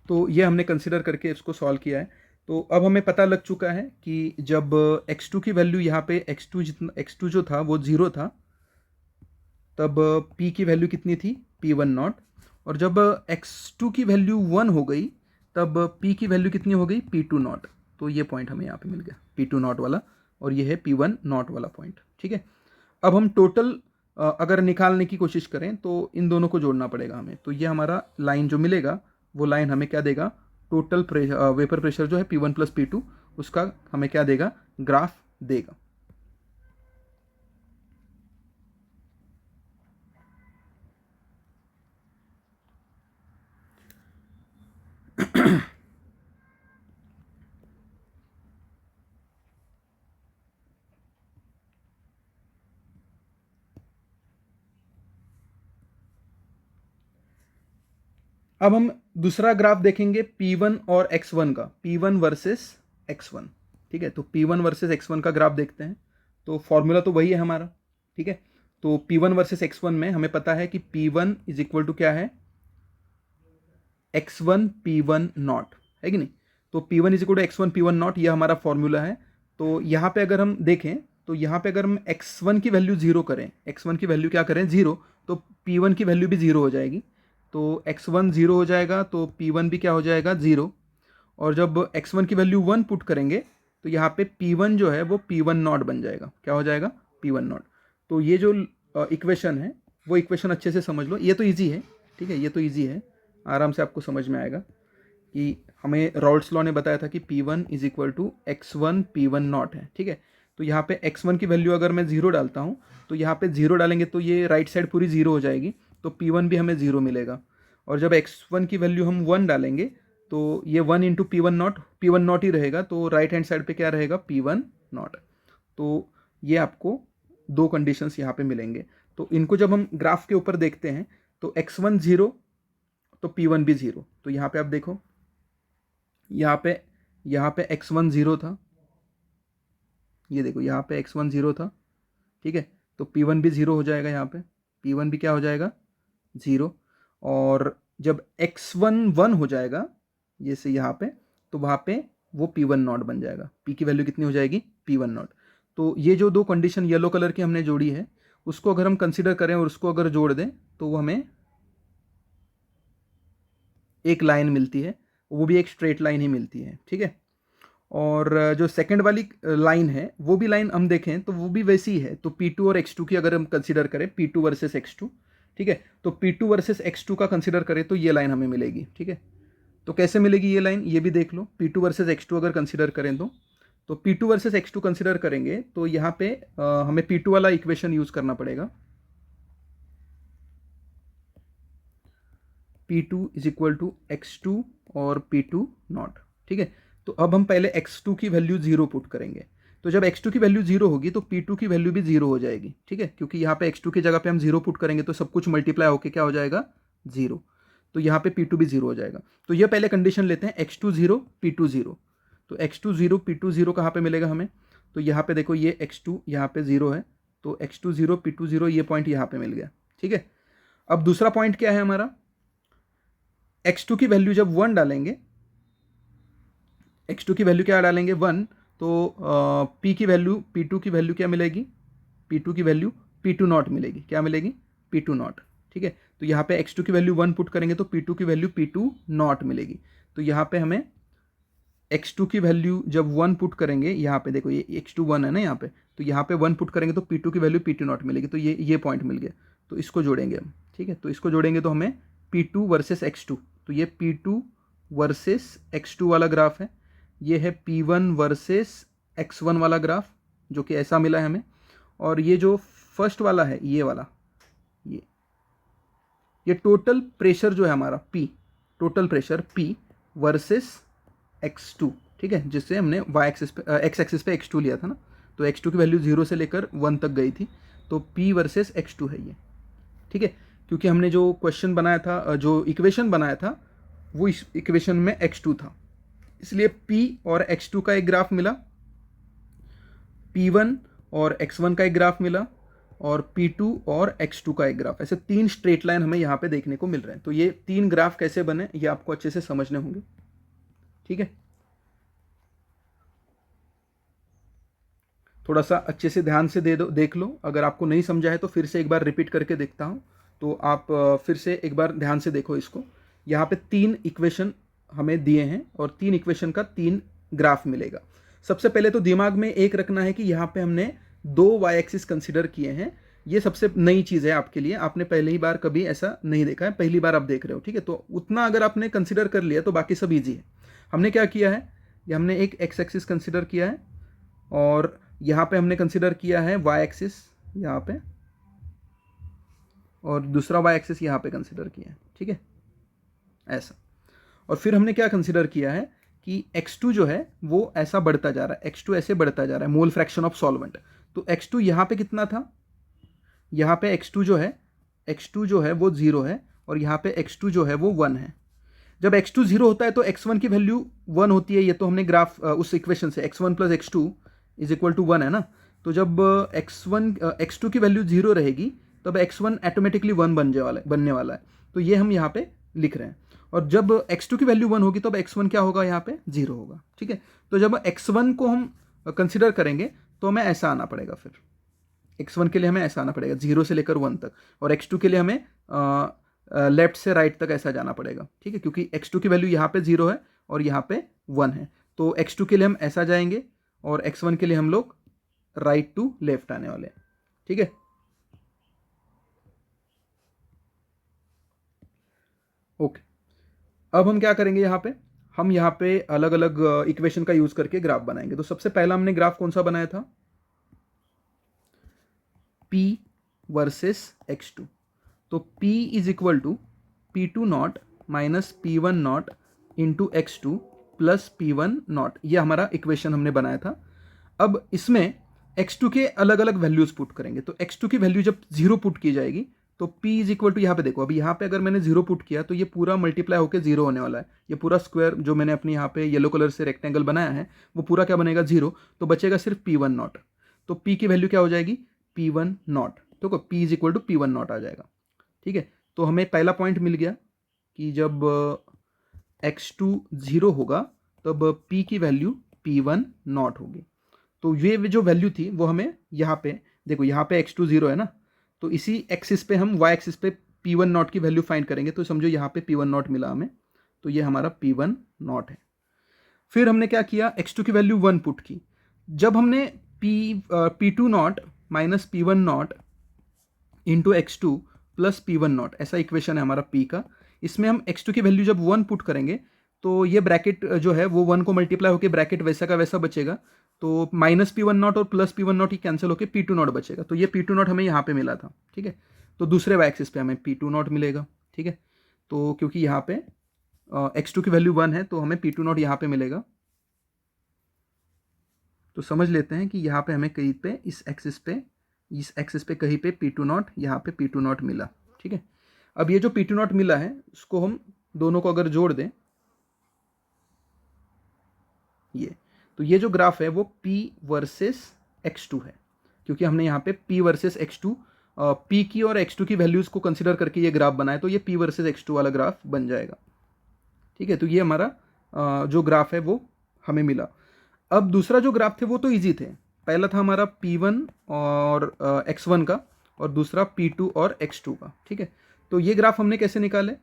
तो ये हमने कंसिडर करके इसको सॉल्व किया है। तो अब हमें पता लग चुका है कि जब x2 की वैल्यू यहाँ पे x2 जो था वो 0 था, तब P की वैल्यू कितनी थी, P1 नॉट। और जब x2 की वैल्यू 1 हो गई तब P की वैल्यू कितनी हो गई, P2 नॉट। तो ये पॉइंट हमें यहाँ पे मिल गया P2 नॉट वाला, और ये है P1 नॉट वाला पॉइंट। ठीक है, अब हम टोटल अगर निकालने की कोशिश करें तो इन दोनों को जोड़ना पड़ेगा हमें। तो ये हमारा लाइन जो मिलेगा वो लाइन हमें क्या देगा, टोटल वेपर प्रेशर जो है P1 प्लस P2 उसका हमें क्या देगा, ग्राफ देगा। अब हम दूसरा ग्राफ देखेंगे P1 और X1 का, P1 वर्सेस X1। ठीक है, तो P1 वर्सेस X1 का ग्राफ देखते हैं। तो फॉर्मूला तो वही है हमारा। ठीक है, तो P1 वर्सेस X1 में हमें पता है कि P1 इज इक्वल टू क्या है, X1 P1 नॉट, है कि नहीं। तो P1 is equal to X1 P1 naught, ये हमारा फॉर्मूला है। तो यहाँ पे अगर हम देखें तो यहाँ पे अगर हम X1 की वैल्यू जीरो करें, X1 की वैल्यू क्या करें, जीरो, तो P1 की वैल्यू भी जीरो हो जाएगी। तो X1 जीरो हो जाएगा तो P1 भी क्या हो जाएगा, जीरो। और जब X1 की वैल्यू 1 पुट करेंगे तो यहाँ पे P1 जो है वो P1 नॉट बन जाएगा, क्या हो जाएगा, P1 नॉट। तो ये जो इक्वेशन है वो इक्वेशन अच्छे से समझ लो, ये तो ईजी है। ठीक है, ये तो ईजी है, आराम से आपको समझ में आएगा कि हमें रॉल्स लॉ ने बताया था कि P1 is equal to X1 P1 not है। ठीक है, तो यहाँ पे X1 की वैल्यू अगर मैं जीरो डालता हूँ तो यहाँ पे जीरो डालेंगे तो ये राइट साइड पूरी जीरो हो जाएगी, तो P1 भी हमें जीरो मिलेगा। और जब X1 की वैल्यू हम 1 डालेंगे तो ये 1 इंटू P1 नॉट ही रहेगा, तो राइट हैंड साइड पे क्या रहेगा, P1 नॉट। तो ये आपको दो कंडीशंस यहाँ पे मिलेंगे। तो इनको जब हम ग्राफ के ऊपर देखते हैं तो X1 जीरो तो P1 भी जीरो। तो यहाँ पे आप देखो, यहाँ पे X1 जीरो था, ये देखो यहाँ पे X1 जीरो था। ठीक है, तो P1 भी जीरो हो जाएगा, यहाँ पे P1 भी क्या हो जाएगा, जीरो। और जब X1 1 हो जाएगा जैसे यहाँ पे, तो वहाँ पे वो P1 नॉट बन जाएगा, P की वैल्यू कितनी हो जाएगी, P1 नॉट। तो ये जो दो कंडीशन येलो कलर की हमने जोड़ी है उसको अगर हम कंसिडर करें और उसको अगर जोड़ दें तो वो हमें एक लाइन मिलती है, वो भी एक स्ट्रेट लाइन ही मिलती है। ठीक है, और जो सेकंड वाली लाइन है वो भी लाइन हम देखें तो वो भी वैसी है। तो P2 और X2 की अगर हम कंसिडर करें, P2 वर्सेस X2, ठीक है, तो P2 वर्सेस X2 का कंसिडर करें तो ये लाइन हमें मिलेगी। ठीक है, तो कैसे मिलेगी ये लाइन, ये भी देख लो। P2 वर्सेस X2 अगर कंसिडर करें तो P2 वर्सेस X2 कंसिडर करेंगे तो यहाँ पे हमें P2 वाला इक्वेशन यूज करना पड़ेगा, P2 is equal to X2 और P2 नॉट। ठीक है, तो अब हम पहले X2 की वैल्यू जीरो पुट करेंगे। तो जब X2 की वैल्यू जीरो होगी तो P2 की वैल्यू भी जीरो हो जाएगी। ठीक है, क्योंकि यहाँ पे X2 की जगह पे हम जीरो पुट करेंगे तो सब कुछ मल्टीप्लाई होकर क्या हो जाएगा, जीरो। तो यहाँ पे P2 भी जीरो हो जाएगा। तो ये पहले कंडीशन लेते हैं, X2 जीरो P2 जीरो। तो X2 जीरो P2 जीरो कहाँ पे मिलेगा हमें, तो यहाँ पे देखो ये X2 यहाँ पे जीरो है, तो X2 जीरो P2 जीरो, ये पॉइंट यहाँ पे मिल गया। ठीक है, अब दूसरा पॉइंट क्या है हमारा, X2 की वैल्यू जब 1 डालेंगे, X2 की वैल्यू क्या डालेंगे, 1, तो P की वैल्यू P2 की वैल्यू क्या मिलेगी, P2 की वैल्यू P2 नॉट मिलेगी, क्या मिलेगी, P2 नॉट। ठीक है, तो यहाँ पे X2 की वैल्यू 1 पुट करेंगे तो P2 की वैल्यू P2 नॉट मिलेगी। तो यहाँ पे हमें X2 की वैल्यू जब 1 पुट करेंगे, यहाँ पे देखो ये X2 1 है ना यहाँ पे, तो यहाँ पे 1 पुट करेंगे तो P2 की वैल्यू P2 नॉट मिलेगी। तो ये पॉइंट मिल गया, तो इसको जोड़ेंगे हम। ठीक है, तो इसको जोड़ेंगे तो हमें P2 वर्सेस X2, तो ये P2 वर्सेस X2 वाला ग्राफ है, ये है P1 वर्सेस X1 वाला ग्राफ जो कि ऐसा मिला है हमें। और ये जो फर्स्ट वाला है ये वाला, ये टोटल प्रेशर जो है हमारा P, total pressure P versus X2। ठीक है, जिससे हमने y एक्सिस पे x एक्सिस पे X2 लिया था ना, तो X2 की वैल्यू 0 से लेकर 1 तक गई थी, तो P वर्सेस X2 है ये। ठीक है, क्योंकि हमने जो क्वेश्चन बनाया था, जो इक्वेशन बनाया था वो इस इक्वेशन में X2 था, इसलिए P और X2 का एक ग्राफ मिला, P1 और X1 का एक ग्राफ मिला, और P2 और X2 का एक ग्राफ। ऐसे तीन स्ट्रेट लाइन हमें यहाँ पे देखने को मिल रहे हैं। तो ये तीन ग्राफ कैसे बने ये आपको अच्छे से समझने होंगे। ठीक है, थोड़ा सा अच्छे से ध्यान से देख लो। अगर आपको नहीं समझा है तो फिर से एक बार रिपीट करके देखता हूँ, तो आप फिर से एक बार ध्यान से देखो इसको। यहाँ पे तीन इक्वेशन हमें दिए हैं और तीन इक्वेशन का तीन ग्राफ मिलेगा। सबसे पहले तो दिमाग में एक रखना है कि यहाँ पे हमने 2 वाई एक्सिस कंसिडर किए हैं। ये सबसे नई चीज़ है आपके लिए, आपने पहली बार कभी ऐसा नहीं देखा है, पहली बार आप देख रहे हो, ठीक है। तो उतना अगर आपने कंसिडर कर लिया तो बाकी सब ईजी है। हमने क्या किया है, ये हमने एक एक्स एक्सिस कंसिडर किया है और यहाँ पे हमने कंसिडर किया है वाई एक्सिस यहाँ पे, और दूसरा वाई एक्सिस यहाँ पे कंसिडर किया है, ठीक है, ऐसा। और फिर हमने क्या कंसिडर किया है कि x2 जो है वो ऐसा बढ़ता जा रहा है, x2 ऐसे बढ़ता जा रहा है, मोल फ्रैक्शन ऑफ सॉल्वेंट। तो x2 यहाँ पे कितना था, यहाँ पे x2 जो है वो 0 है और यहाँ पे x2 जो है वो 1 है। जब x2 0 होता है तो x1 की वैल्यू 1 होती है, ये तो हमने ग्राफ उस इक्वेशन से x1 plus x2 is equal to 1 है ना। तो जब x2 की वैल्यू 0 रहेगी तब x1 ऑटोमेटिकली 1 बनने वाला है। तो ये हम यहाँ पे लिख रहे हैं। और जब x2 की वैल्यू 1 होगी तब x1 क्या होगा, यहाँ पे 0 होगा, ठीक है। तो जब x1 को हम कंसिडर करेंगे तो हमें ऐसा आना पड़ेगा, फिर x1 के लिए हमें ऐसा आना पड़ेगा 0 से लेकर 1 तक, और x2 के लिए हमें लेफ्ट से राइट तक ऐसा जाना पड़ेगा, ठीक है, क्योंकि x2 की वैल्यू यहाँ पे 0 है और यहाँ पे 1 है। तो x2 के लिए हम ऐसा जाएंगे और x1 के लिए हम लोग राइट टू लेफ्ट आने वाले हैं, ठीक है। ओके, अब हम क्या करेंगे, हम यहाँ पे अलग अलग इक्वेशन का यूज करके ग्राफ बनाएंगे। तो सबसे पहला हमने ग्राफ कौन सा बनाया था, P वर्सेस x2। तो P is equal to P2 naught minus P1 naught into x2 plus P1 naught, ये हमारा इक्वेशन हमने बनाया था। अब इसमें x2 के अलग अलग वैल्यूज पुट करेंगे। तो x2 की वैल्यू जब 0 पुट की जाएगी तो P इज इक्वल टू, यहाँ पे देखो, अभी यहाँ पे अगर मैंने 0 पुट किया तो ये पूरा मल्टीप्लाई होकर 0 होने वाला है। ये पूरा स्क्वायर जो मैंने अपने यहाँ पे येलो कलर से रेक्टेंगल बनाया है वो पूरा क्या बनेगा, 0। तो बचेगा सिर्फ P1 नॉट। तो P की वैल्यू क्या हो जाएगी, P1 नॉट। तो P is equal to P1 naught आ जाएगा, ठीक है। तो हमें पहला पॉइंट मिल गया कि जब x2 0 होगा तब P की वैल्यू P1 नॉट होगी। तो ये जो वैल्यू थी वो हमें यहाँ पे देखो, यहाँ पे x2 0 है ना, तो इसी एक्सिस पे हम y एक्सिस पे P1 नॉट की वैल्यू फाइंड करेंगे। तो समझो यहाँ पे P1 नॉट मिला हमें, तो ये हमारा P1 नॉट है। फिर हमने क्या किया, x2 की वैल्यू 1 पुट की। जब हमने P2 naught minus P1 naught into x2 plus P1 not, ऐसा इक्वेशन है हमारा P का। इसमें हम x2 की वैल्यू जब 1 पुट करेंगे तो ये ब्रैकेट जो है वो 1 को मल्टीप्लाई होकर ब्रैकेट वैसा का वैसा बचेगा। तो माइनस P1 नॉट और plus P1 not he cancel होकर P2 नॉट बचेगा। तो ये P2 नॉट हमें यहाँ पे मिला था, ठीक है। तो दूसरे वाई एक्सिस पे हमें P2 नॉट मिलेगा, ठीक है। तो क्योंकि यहाँ पे x2 की वैल्यू 1 है तो हमें P2 नॉट यहाँ पे मिलेगा। तो समझ लेते हैं कि यहाँ पे हमें कहीं पे इस एक्सिस पे कहीं पे P2 नॉट, यहाँ पे P2 नॉट मिला, ठीक है। अब ये जो P2 नॉट मिला है उसको हम दोनों को अगर जोड़ दें, तो ये जो ग्राफ है वो P वर्सेस x2 है, क्योंकि हमने यहाँ पे P वर्सेस x2, P की और x2 की वैल्यूज को कंसिडर करके ये ग्राफ बनाए, तो ये P वर्सेस x2 वाला ग्राफ बन जाएगा, ठीक है। तो ये हमारा जो ग्राफ है वो हमें मिला। अब दूसरा जो ग्राफ थे वो तो ईजी थे। पहला था हमारा P1 और x1 का, और दूसरा P2 और x2 का, ठीक है। तो ये ग्राफ हमने कैसे निकाले,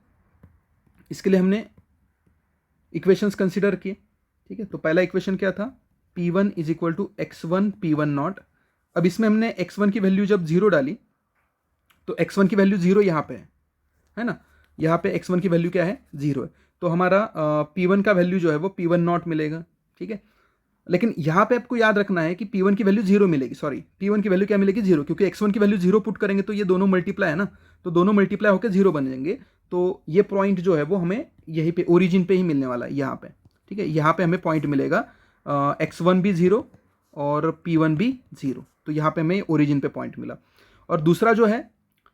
इसके लिए हमने इक्वेशंस कंसिडर किए, ठीक है। तो पहला इक्वेशन क्या था, P1 is equal to x1 P1 not. अब इसमें हमने x1 की वैल्यू जब 0 डाली तो x1 की वैल्यू 0 यहाँ पे है ना, यहाँ पे x1 की वैल्यू क्या है, 0 है। तो हमारा P1 का वैल्यू जो है वो P1 नॉट मिलेगा, ठीक है। लेकिन यहाँ पे आपको याद रखना है कि P1 की वैल्यू 0 मिलेगी, सॉरी P1 की वैल्यू क्या मिलेगी, 0, क्योंकि x1 की वैल्यू 0 पुट करेंगे तो ये दोनों मल्टीप्लाई है ना, तो दोनों मल्टीप्लाई होकर 0 बन जाएंगे। तो ये पॉइंट जो है वो हमें यहीं पे ओरिजिन पे ही मिलने वाला है, यहाँ पे, ठीक है। यहाँ पे हमें पॉइंट मिलेगा x1 भी 0 और P1 भी 0, तो यहाँ पे हमें ओरिजिन पे पॉइंट मिला। और दूसरा जो है,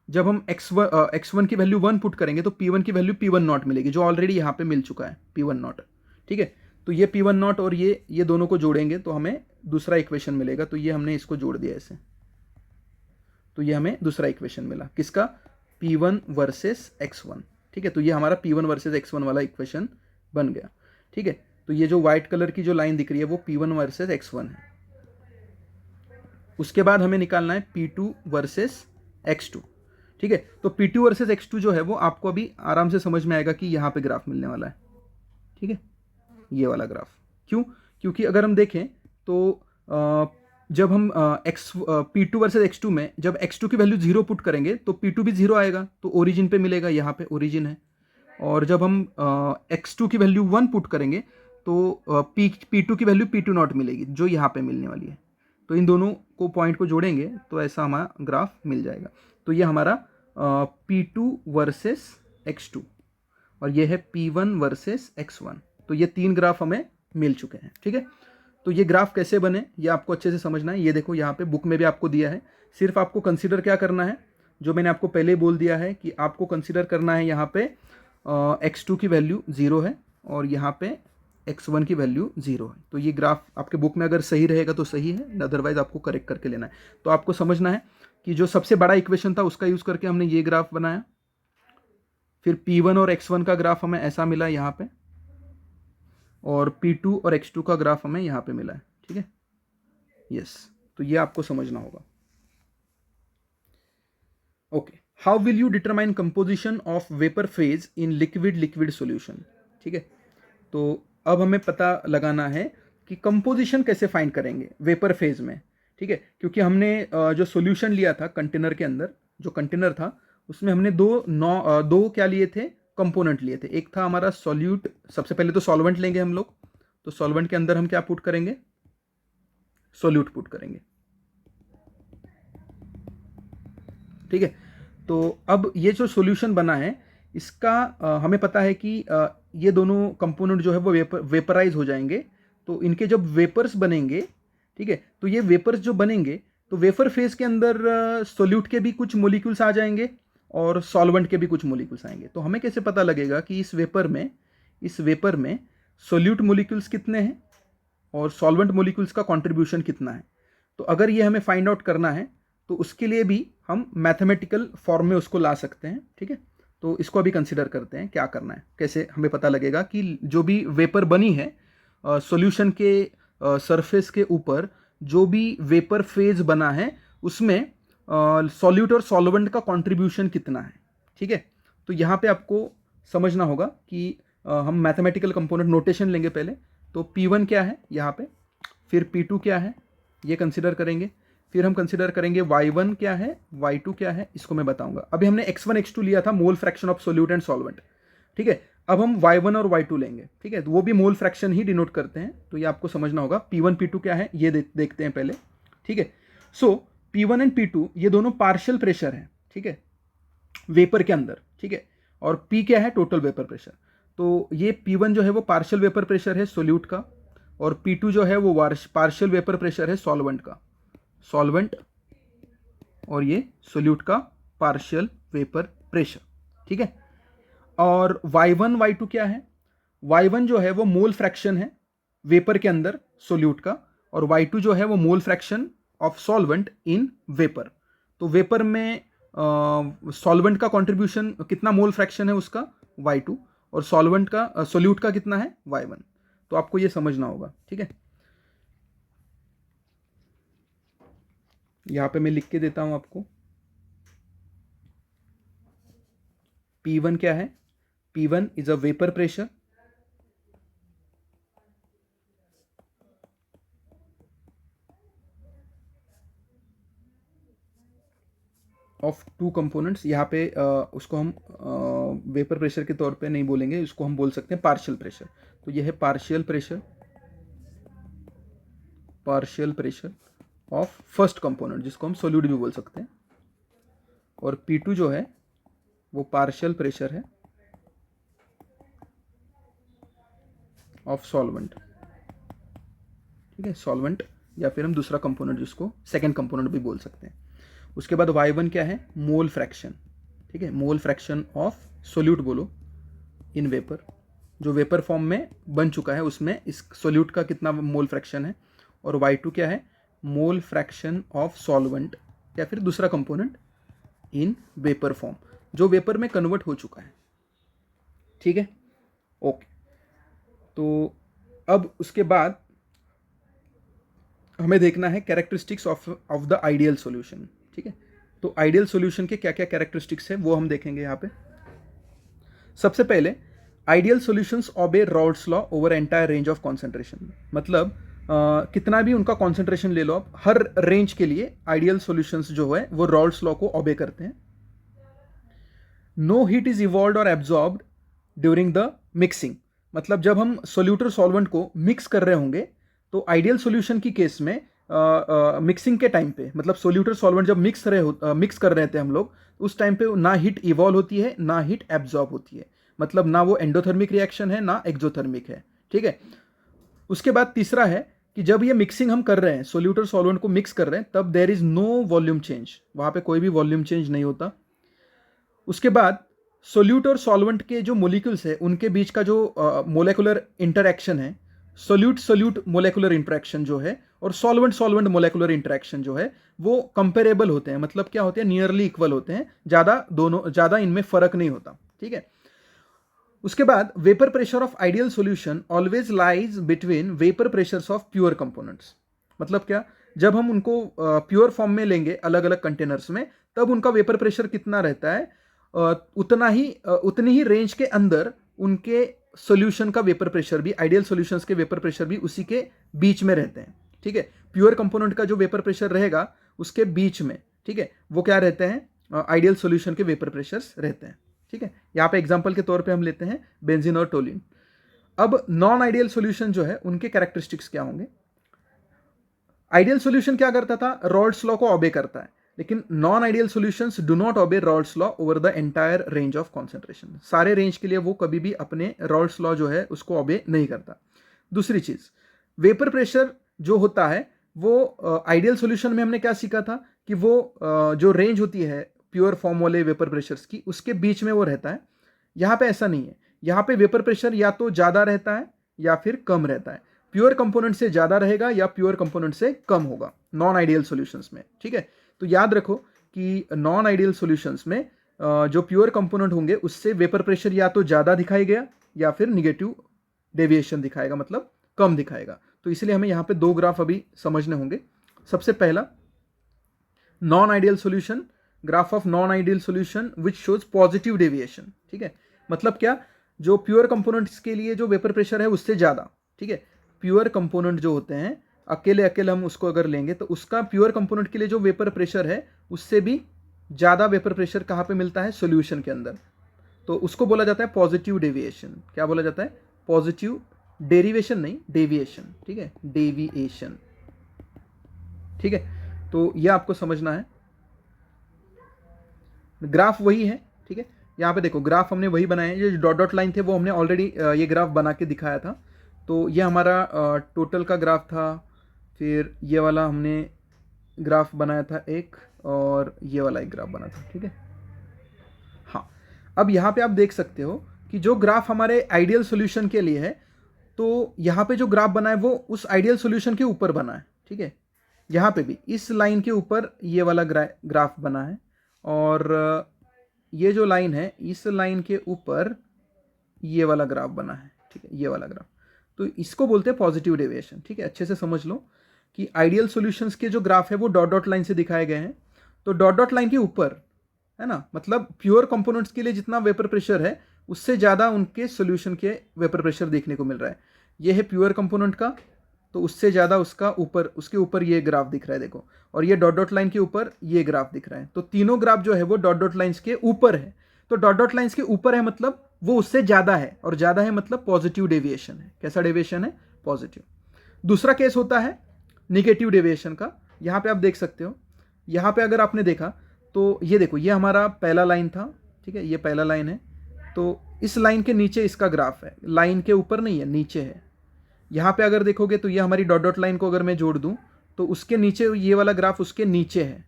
जब हम x1 की वैल्यू 1 पुट करेंगे तो P1 की वैल्यू P1 नॉट मिलेगी, जो ऑलरेडी यहाँ पे मिल चुका है P1 नॉट, ठीक है। तो ये P1 नॉट और ये दोनों को जोड़ेंगे तो हमें दूसरा इक्वेशन मिलेगा। तो ये हमने इसको जोड़ दिया ऐसे, तो ये हमें दूसरा इक्वेशन मिला, किसका, P1 वर्सेस x1, ठीक है। तो ये हमारा P1 वर्सेस x1 वाला इक्वेशन बन गया, ठीक है। तो ये जो व्हाइट कलर की जो लाइन दिख रही है वो P1 वर्सेस x1 है। उसके बाद हमें निकालना है P2 वर्सेस x2, ठीक है। तो P2 वर्सेस x2 जो है वो आपको अभी आराम से समझ में आएगा कि यहाँ पे ग्राफ मिलने वाला है, ठीक है, ये वाला ग्राफ। क्यों, क्योंकि अगर हम देखें तो जब हम P2 वर्सेस X2 में जब X2 की वैल्यू 0 पुट करेंगे तो P2 भी 0 आएगा, तो ओरिजिन पे मिलेगा, यहाँ पे ओरिजिन है। और जब हम X2 की वैल्यू 1 पुट करेंगे तो P2 की वैल्यू P2 नॉट मिलेगी, जो यहाँ पे मिलने वाली है। तो इन दोनों को पॉइंट को जोड़ेंगे तो ऐसा हमारा ग्राफ मिल जाएगा। तो ये हमारा P2 वर्सेस X2 और ये है P1 वर्सेस X1। तो ये 3 ग्राफ हमें मिल चुके हैं, ठीक है। तो ये ग्राफ कैसे बने ये आपको अच्छे से समझना है। ये देखो यहाँ पे बुक में भी आपको दिया है, सिर्फ आपको कंसीडर क्या करना है, जो मैंने आपको पहले बोल दिया है कि आपको कंसीडर करना है यहाँ पे X2 की वैल्यू 0 है और यहाँ पे X1 की वैल्यू 0 है। तो ये ग्राफ आपके बुक में अगर सही रहेगा तो सही है, अदरवाइज आपको करेक्ट करके लेना है। तो आपको समझना है कि जो सबसे बड़ा इक्वेशन था उसका यूज़ करके हमने ये ग्राफ बनाया, फिर P1 और X1 का ग्राफ हमें ऐसा मिला यहाँ पे, और P2 और X2 का ग्राफ हमें यहाँ पे मिला है, ठीक है। यस, तो ये आपको समझना होगा। Okay, how will you determine composition of vapour phase in liquid solution, ठीक है। तो अब हमें पता लगाना है कि कंपोजिशन कैसे फाइंड करेंगे वेपर फेज में, ठीक है। क्योंकि हमने जो सॉल्यूशन लिया था कंटेनर के अंदर, जो कंटेनर था उसमें हमने दो क्या लिए थे, कंपोनेंट लिए थे। एक था हमारा सॉल्यूट, सबसे पहले तो सॉल्वेंट लेंगे हम लोग, तो सॉल्वेंट के अंदर हम क्या पुट करेंगे, सॉल्यूट पुट करेंगे, ठीक है। तो अब ये जो सॉल्यूशन बना है इसका हमें पता है कि ये दोनों कंपोनेंट जो है वो वेपराइज हो जाएंगे। तो इनके जब वेपर्स बनेंगे, ठीक है, तो ये वेपर्स जो बनेंगे तो वेपर फेज के अंदर सॉल्यूट के भी कुछ मॉलिक्यूल्स आ जाएंगे और सॉल्वेंट के भी कुछ मॉलिक्यूल्स आएंगे। तो हमें कैसे पता लगेगा कि इस वेपर में सॉल्यूट मॉलिक्यूल्स कितने हैं और सॉल्वेंट मॉलिक्यूल्स का कंट्रीब्यूशन कितना है। तो अगर ये हमें फाइंड आउट करना है तो उसके लिए भी हम मैथमेटिकल फॉर्म में उसको ला सकते हैं, ठीक है। तो इसको अभी कंसिडर करते हैं क्या करना है, कैसे हमें पता लगेगा कि जो भी वेपर बनी है सॉल्यूशन के सरफेस के ऊपर, जो भी वेपर फेज बना है उसमें सॉल्यूट और सॉल्वेंट का कंट्रीब्यूशन कितना है, ठीक है। तो यहाँ पे आपको समझना होगा कि हम मैथमेटिकल कंपोनेंट नोटेशन लेंगे पहले। तो P1 क्या है यहाँ पे, फिर P2 क्या है ये कंसिडर करेंगे, फिर हम कंसिडर करेंगे Y1 क्या है, Y2 क्या है, इसको मैं बताऊंगा। अभी हमने X1 X2 लिया था मोल fraction of solute and solvent, ठीक है। अब हम Y1 और Y2 लेंगे, ठीक है, तो वो भी मोल फ्रैक्शन ही डिनोट करते हैं। तो ये आपको समझना होगा। P1 P2 क्या है ये देखते हैं पहले, ठीक है। सो P1 एंड P2 ये दोनों पार्शियल प्रेशर है, ठीक है, वेपर के अंदर, ठीक है। और P क्या है, टोटल वेपर प्रेशर। तो ये P1 जो है वो पार्शियल वेपर प्रेशर है सोल्यूट का, और P2 जो है वो पार्शियल वेपर प्रेशर है सॉल्वेंट का, सॉल्वेंट, और ये सोल्यूट का पार्शियल वेपर प्रेशर, ठीक है। और Y1 Y2 क्या है, Y1 जो है वो मोल फ्रैक्शन है वेपर के अंदर सोल्यूट का, और Y2 जो है वो मोल fraction of solvent in vapour. तो वेपर में सॉल्वेंट का कंट्रीब्यूशन कितना मोल फ्रैक्शन है उसका, Y2, और सॉल्वेंट का सोल्यूट का कितना है, Y1। तो आपको ये समझना होगा, ठीक है। यहां पे मैं लिख के देता हूं आपको। P1 क्या है, P1 is a vapour pressure of two components. यहाँ पे उसको हम वेपर प्रेशर के तौर पे नहीं बोलेंगे, उसको हम बोल सकते हैं पार्शियल प्रेशर। तो ये है partial pressure of first component, जिसको हम सोल्यूट भी बोल सकते हैं। और P2 जो है वो पार्शियल प्रेशर है ऑफ सॉल्वेंट, ठीक है, सॉल्वेंट, या फिर हम दूसरा कंपोनेंट जिसको सेकेंड कंपोनेंट भी बोल सकते हैं। उसके बाद Y1 क्या है, मोल फ्रैक्शन, ठीक है, मोल फ्रैक्शन ऑफ सोल्यूट बोलो इन वेपर, जो वेपर फॉर्म में बन चुका है उसमें इस सोल्यूट का कितना मोल फ्रैक्शन है। और Y2 क्या है, मोल फ्रैक्शन ऑफ सॉल्वेंट या फिर दूसरा कंपोनेंट इन वेपर फॉर्म, जो वेपर में कन्वर्ट हो चुका है, ठीक है। ओके, तो अब उसके बाद हमें देखना है characteristics of the ideal solution, ठीक है। तो आइडियल सॉल्यूशन के क्या क्या कैरेक्टरिस्टिक्स है वो हम देखेंगे यहाँ पे। सबसे पहले ideal solutions obey Raoult's law over entire range of concentration, मतलब कितना भी उनका कॉन्सेंट्रेशन ले लो आप, हर रेंज के लिए आइडियल सॉल्यूशंस जो है वो रॉल्स लॉ को ओबे करते हैं. नो हीट इज इवॉल्व और एब्जॉर्ब्ड ड्यूरिंग द मिक्सिंग, मतलब जब हम सोल्यूटर सॉल्वेंट को मिक्स कर रहे होंगे तो आइडियल सॉल्यूशन की केस में मिक्सिंग के टाइम पे, मतलब सोल्यूटर सॉल्वेंट जब मिक्स कर रहे थे हम लोग, उस टाइम पे ना हीट इवॉल्व होती है ना हीट एब्जॉर्ब होती है, मतलब ना वो एंडोथर्मिक रिएक्शन है ना एक्सोथर्मिक है. ठीक है. उसके बाद तीसरा है कि जब ये मिक्सिंग हम कर रहे हैं, सोल्यूटर सॉल्वेंट को मिक्स कर रहे हैं, तब there is no volume change, वहां पे कोई भी वॉल्यूम चेंज नहीं होता. उसके बाद सोल्यूट और सॉल्वेंट के जो मोलिक्यूल्स है उनके बीच का जो मोलेकुलर इंटरैक्शन है, सोल्यूट सोल्यूट मोलेकुलर इंटरैक्शन जो है और सॉल्वेंट सॉल्वेंट मोलेकुलर इंटरैक्शन जो है वो कंपेरेबल होते हैं, मतलब क्या होते हैं, नियरली इक्वल होते हैं, ज़्यादा इनमें फर्क नहीं होता. ठीक है. उसके बाद vapour pressure of ideal solution always lies between vapour pressures of pure components, मतलब क्या, जब हम उनको प्योर फॉर्म में लेंगे अलग अलग कंटेनर्स में, तब उनका वेपर प्रेशर कितना रहता है, उतनी ही रेंज के अंदर उनके सॉल्यूशन का वेपर प्रेशर भी, आइडियल सॉल्यूशंस के वेपर प्रेशर भी उसी के बीच में रहते हैं. ठीक है. प्योर कंपोनेंट का जो वेपर प्रेशर रहेगा उसके बीच में, ठीक है, वो क्या रहते हैं, आइडियल सॉल्यूशन के वेपर प्रेशर्स रहते हैं. ठीक है. यहाँ पे एग्जांपल के तौर पे हम लेते हैं बेंजीन और टोलिन. अब नॉन आइडियल सॉल्यूशन जो है उनके कैरेक्टरिस्टिक्स क्या होंगे. आइडियल सॉल्यूशन क्या करता था, रॉल्स लॉ को ओबे करता है, लेकिन non ideal solutions do not obey Raoult's law over the entire range of concentration, सारे रेंज के लिए वो कभी भी अपने रॉल्स लॉ जो है उसको ओबे नहीं करता. दूसरी चीज, वेपर प्रेशर जो होता है वो आइडियल सॉल्यूशन में हमने क्या सीखा था कि वो जो रेंज होती है प्योर फॉर्म वाले वेपर प्रेशर्स की, उसके बीच में वो रहता है. यहाँ पे ऐसा नहीं है, यहाँ पे वेपर प्रेशर या तो ज़्यादा रहता है या फिर कम रहता है, प्योर कंपोनेंट से ज़्यादा रहेगा या प्योर कंपोनेंट से कम होगा नॉन आइडियल सॉल्यूशंस में. ठीक है. तो याद रखो कि नॉन आइडियल सॉल्यूशंस में जो प्योर कंपोनेंट होंगे उससे वेपर प्रेशर या तो ज़्यादा दिखाई गया या फिर निगेटिव डेविएशन दिखाएगा, मतलब कम दिखाएगा. तो इसलिए हमें यहाँ पे दो ग्राफ अभी समझने होंगे. सबसे पहला non ideal solution, graph of non ideal solution which shows positive deviation. ठीक है. मतलब क्या, जो प्योर कंपोनेंट्स के लिए जो वेपर प्रेशर है उससे ज़्यादा. ठीक है. प्योर कंपोनेंट जो होते हैं अकेले अकेले हम उसको अगर लेंगे तो उसका प्योर कंपोनेंट के लिए जो वेपर प्रेशर है उससे भी ज़्यादा वेपर प्रेशर कहाँ पे मिलता है, सॉल्यूशन के अंदर. तो उसको बोला जाता है पॉजिटिव डेविएशन. क्या बोला जाता है, पॉजिटिव डेरिवेशन नहीं, डेविएशन. ठीक है, डेविएशन. ठीक है. तो ये आपको समझना है. ग्राफ वही है. ठीक है. यहाँ पे देखो ग्राफ हमने वही बनाए हैं, ये डॉट डॉट लाइन थे वो हमने ऑलरेडी ये ग्राफ बना के दिखाया था. तो ये हमारा टोटल का ग्राफ था, फिर ये वाला हमने ग्राफ बनाया था एक, और ये वाला एक ग्राफ बना था. ठीक है. हाँ, अब यहाँ पे आप देख सकते हो कि जो ग्राफ हमारे आइडियल सॉल्यूशन के लिए है, तो यहाँ पे जो ग्राफ बना है वो उस आइडियल सॉल्यूशन के ऊपर बना है. ठीक है. यहाँ पे भी इस लाइन के ऊपर ये वाला ग्राफ बना है, और ये जो लाइन है इस लाइन के ऊपर ये वाला ग्राफ बना है. ठीक है, ये वाला ग्राफ. तो इसको बोलते हैं पॉजिटिव डेविएशन. ठीक है. अच्छे से समझ लो कि आइडियल सॉल्यूशंस के जो ग्राफ है वो डॉट डॉट लाइन से दिखाए गए हैं. तो डॉट डॉट लाइन के ऊपर है ना, मतलब प्योर कंपोनेंट्स के लिए जितना वेपर प्रेशर है उससे ज़्यादा उनके सॉल्यूशन के वेपर प्रेशर देखने को मिल रहा है. ये है प्योर कंपोनेंट का, तो उससे ज़्यादा उसके ऊपर ये ग्राफ दिख रहा है देखो, और ये डॉट डॉट लाइन के ऊपर ये ग्राफ दिख रहा है. तो तीनों ग्राफ जो है वो डॉट डॉट लाइन्स के ऊपर है. तो डॉट डॉट लाइन्स के ऊपर है मतलब वो उससे ज़्यादा है, और ज़्यादा है मतलब पॉजिटिव डेविएशन है. कैसा डेविएशन है, पॉजिटिव. दूसरा केस होता है निगेटिव डेविएशन का. यहाँ पे आप देख सकते हो, यहाँ पे अगर आपने देखा तो ये देखो, ये हमारा पहला लाइन था. ठीक है, ये पहला लाइन है. तो इस लाइन के नीचे इसका ग्राफ है, लाइन के ऊपर नहीं है, नीचे है. यहाँ पे अगर देखोगे तो ये हमारी डॉट डॉट लाइन को अगर मैं जोड़ दूँ तो उसके नीचे ये वाला ग्राफ उसके नीचे है,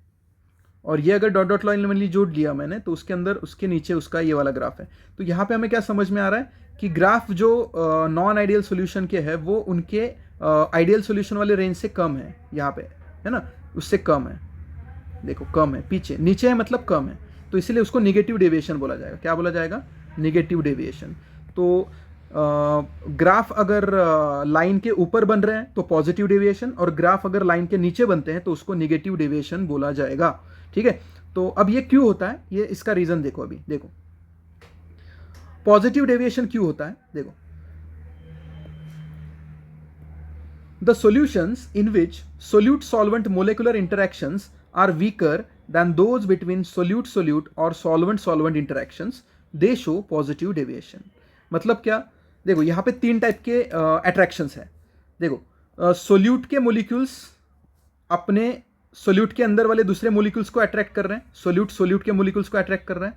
और ये अगर डॉट डॉट लाइन में जोड़ लिया मैंने तो उसके अंदर उसके नीचे उसका ये वाला ग्राफ है. तो यहाँ पे हमें क्या समझ में आ रहा है कि ग्राफ जो नॉन आइडियल सॉल्यूशन के है वो उनके आइडियल सॉल्यूशन वाले रेंज से कम है. यहाँ पे है ना, उससे कम है. देखो कम है, पीछे नीचे है मतलब कम है. तो इसलिए उसको निगेटिव डेविएशन बोला जाएगा. क्या बोला जाएगा, निगेटिव डेविएशन. तो ग्राफ अगर लाइन के ऊपर बन रहे हैं तो पॉजिटिव डेविएशन, और ग्राफ अगर लाइन के नीचे बनते हैं तो उसको निगेटिव डेविएशन बोला जाएगा. ठीक है. तो अब ये क्यों होता है, ये इसका रीजन देखो. अभी देखो, पॉजिटिव डेविएशन क्यों होता है? देखो, the solutions in which solute solvent molecular interactions are weaker than those between solute-solute और solvent-solvent interactions, they show positive deviation. मतलब क्या? देखो यहाँ पे 3 टाइप के अट्रैक्शंस हैं. देखो, सोल्यूट के मोलिक्यूल्स अपने सोल्यूट के अंदर वाले दूसरे मोलिक्यूल्स को अट्रैक्ट कर रहे हैं, सोल्यूट के मोलिक्यूल्स को अट्रैक्ट कर रहे हैं,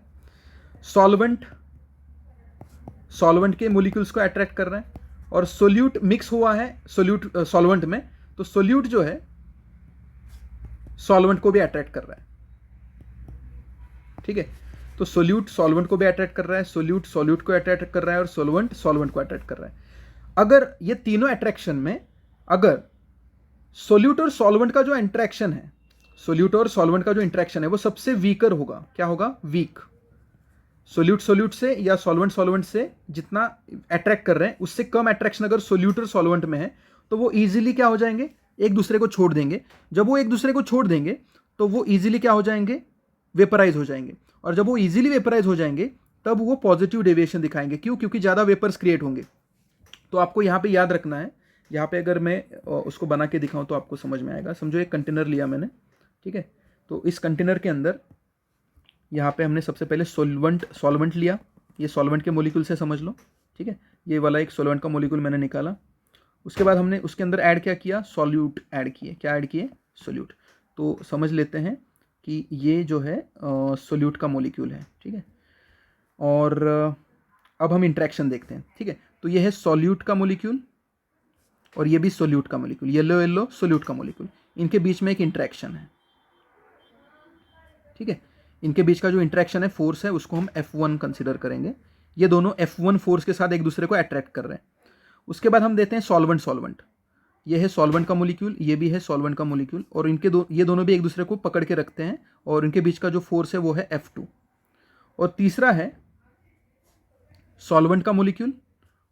सॉल्वेंट के मोलिक्यूल्स को अट्रैक्ट कर रहे हैं, और सोल्यूट मिक्स हुआ है सॉल्वेंट में, तो सोल्यूट जो है सॉल्वेंट को भी अट्रैक्ट कर रहा है. ठीक है, तो सोल्यूट सॉल्वेंट को भी अट्रैक्ट कर रहा है, सोल्यूट को अट्रैक्ट कर रहा है, और सॉल्वेंट को अट्रैक्ट कर रहा है. अगर ये तीनों अट्रैक्शन में अगर सोल्यूट और सॉल्वेंट का जो इंटरेक्शन है वो सबसे वीकर होगा. क्या होगा? वीक. सोल्यूट से या सॉल्वेंट से जितना अट्रैक्ट कर रहे हैं उससे कम अट्रैक्शन अगर सोल्यूट और सॉल्वेंट में है तो वो इजीली क्या हो जाएंगे? एक दूसरे को छोड़ देंगे. जब वो एक दूसरे को छोड़ देंगे तो वो इजीली क्या हो जाएंगे? वेपराइज हो जाएंगे. और जब वो इजीली वेपराइज हो जाएंगे तब वो पॉजिटिव डेविएशन दिखाएंगे. क्यों? क्योंकि ज़्यादा वेपर्स क्रिएट होंगे. तो आपको यहाँ पे याद रखना है. यहाँ पे अगर मैं उसको बना के दिखाऊँ तो आपको समझ में आएगा. समझो एक कंटेनर लिया मैंने, ठीक है, तो इस कंटेनर के अंदर यहाँ पे हमने सबसे पहले सॉल्वेंट लिया. ये सॉल्वेंट के मोलिक्यूल से समझ लो, ठीक है, ये वाला एक सॉल्वेंट का मोलिक्यूल मैंने निकाला. उसके बाद हमने उसके अंदर ऐड क्या किया? सॉल्यूट ऐड किए. क्या ऐड किए? सोल्यूट. तो समझ लेते हैं कि ये जो है सोल्यूट का मोलिक्यूल है. ठीक है, और अब हम इंट्रैक्शन देखते हैं. ठीक है, तो ये है सोल्यूट का मोलिक्यूल और ये भी सोल्यूट का मोलिक्यूल, येलो सोल्यूट का मोलिक्यूल. इनके बीच में एक इंट्रैक्शन है. ठीक है, इनके बीच का जो इंट्रैक्शन है, फोर्स है, उसको हम F1 कंसिडर करेंगे. ये दोनों F1 फोर्स के साथ एक दूसरे को अट्रैक्ट कर रहे हैं. उसके बाद हम देते हैं सॉल्वेंट. ये है सॉल्वेंट का मोलिक्यूल, ये भी है सॉल्वेंट का मोलिक्यूल, और ये दोनों भी एक दूसरे को पकड़ के रखते हैं और इनके बीच का जो फोर्स है वो है F2. और तीसरा है सॉल्वेंट का मोलिक्यूल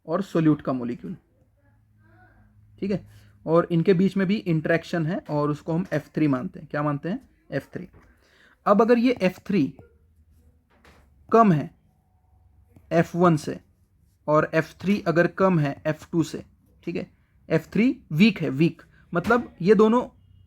और सोल्यूट का मोलिक्यूल. ठीक है, और इनके बीच में भी इंट्रैक्शन है और उसको हम F3 मानते हैं. क्या मानते हैं? F3. अब अगर ये F3 कम है F1 से और F3 अगर कम है F2 से, ठीक है, F3 वीक है. वीक मतलब ये दोनों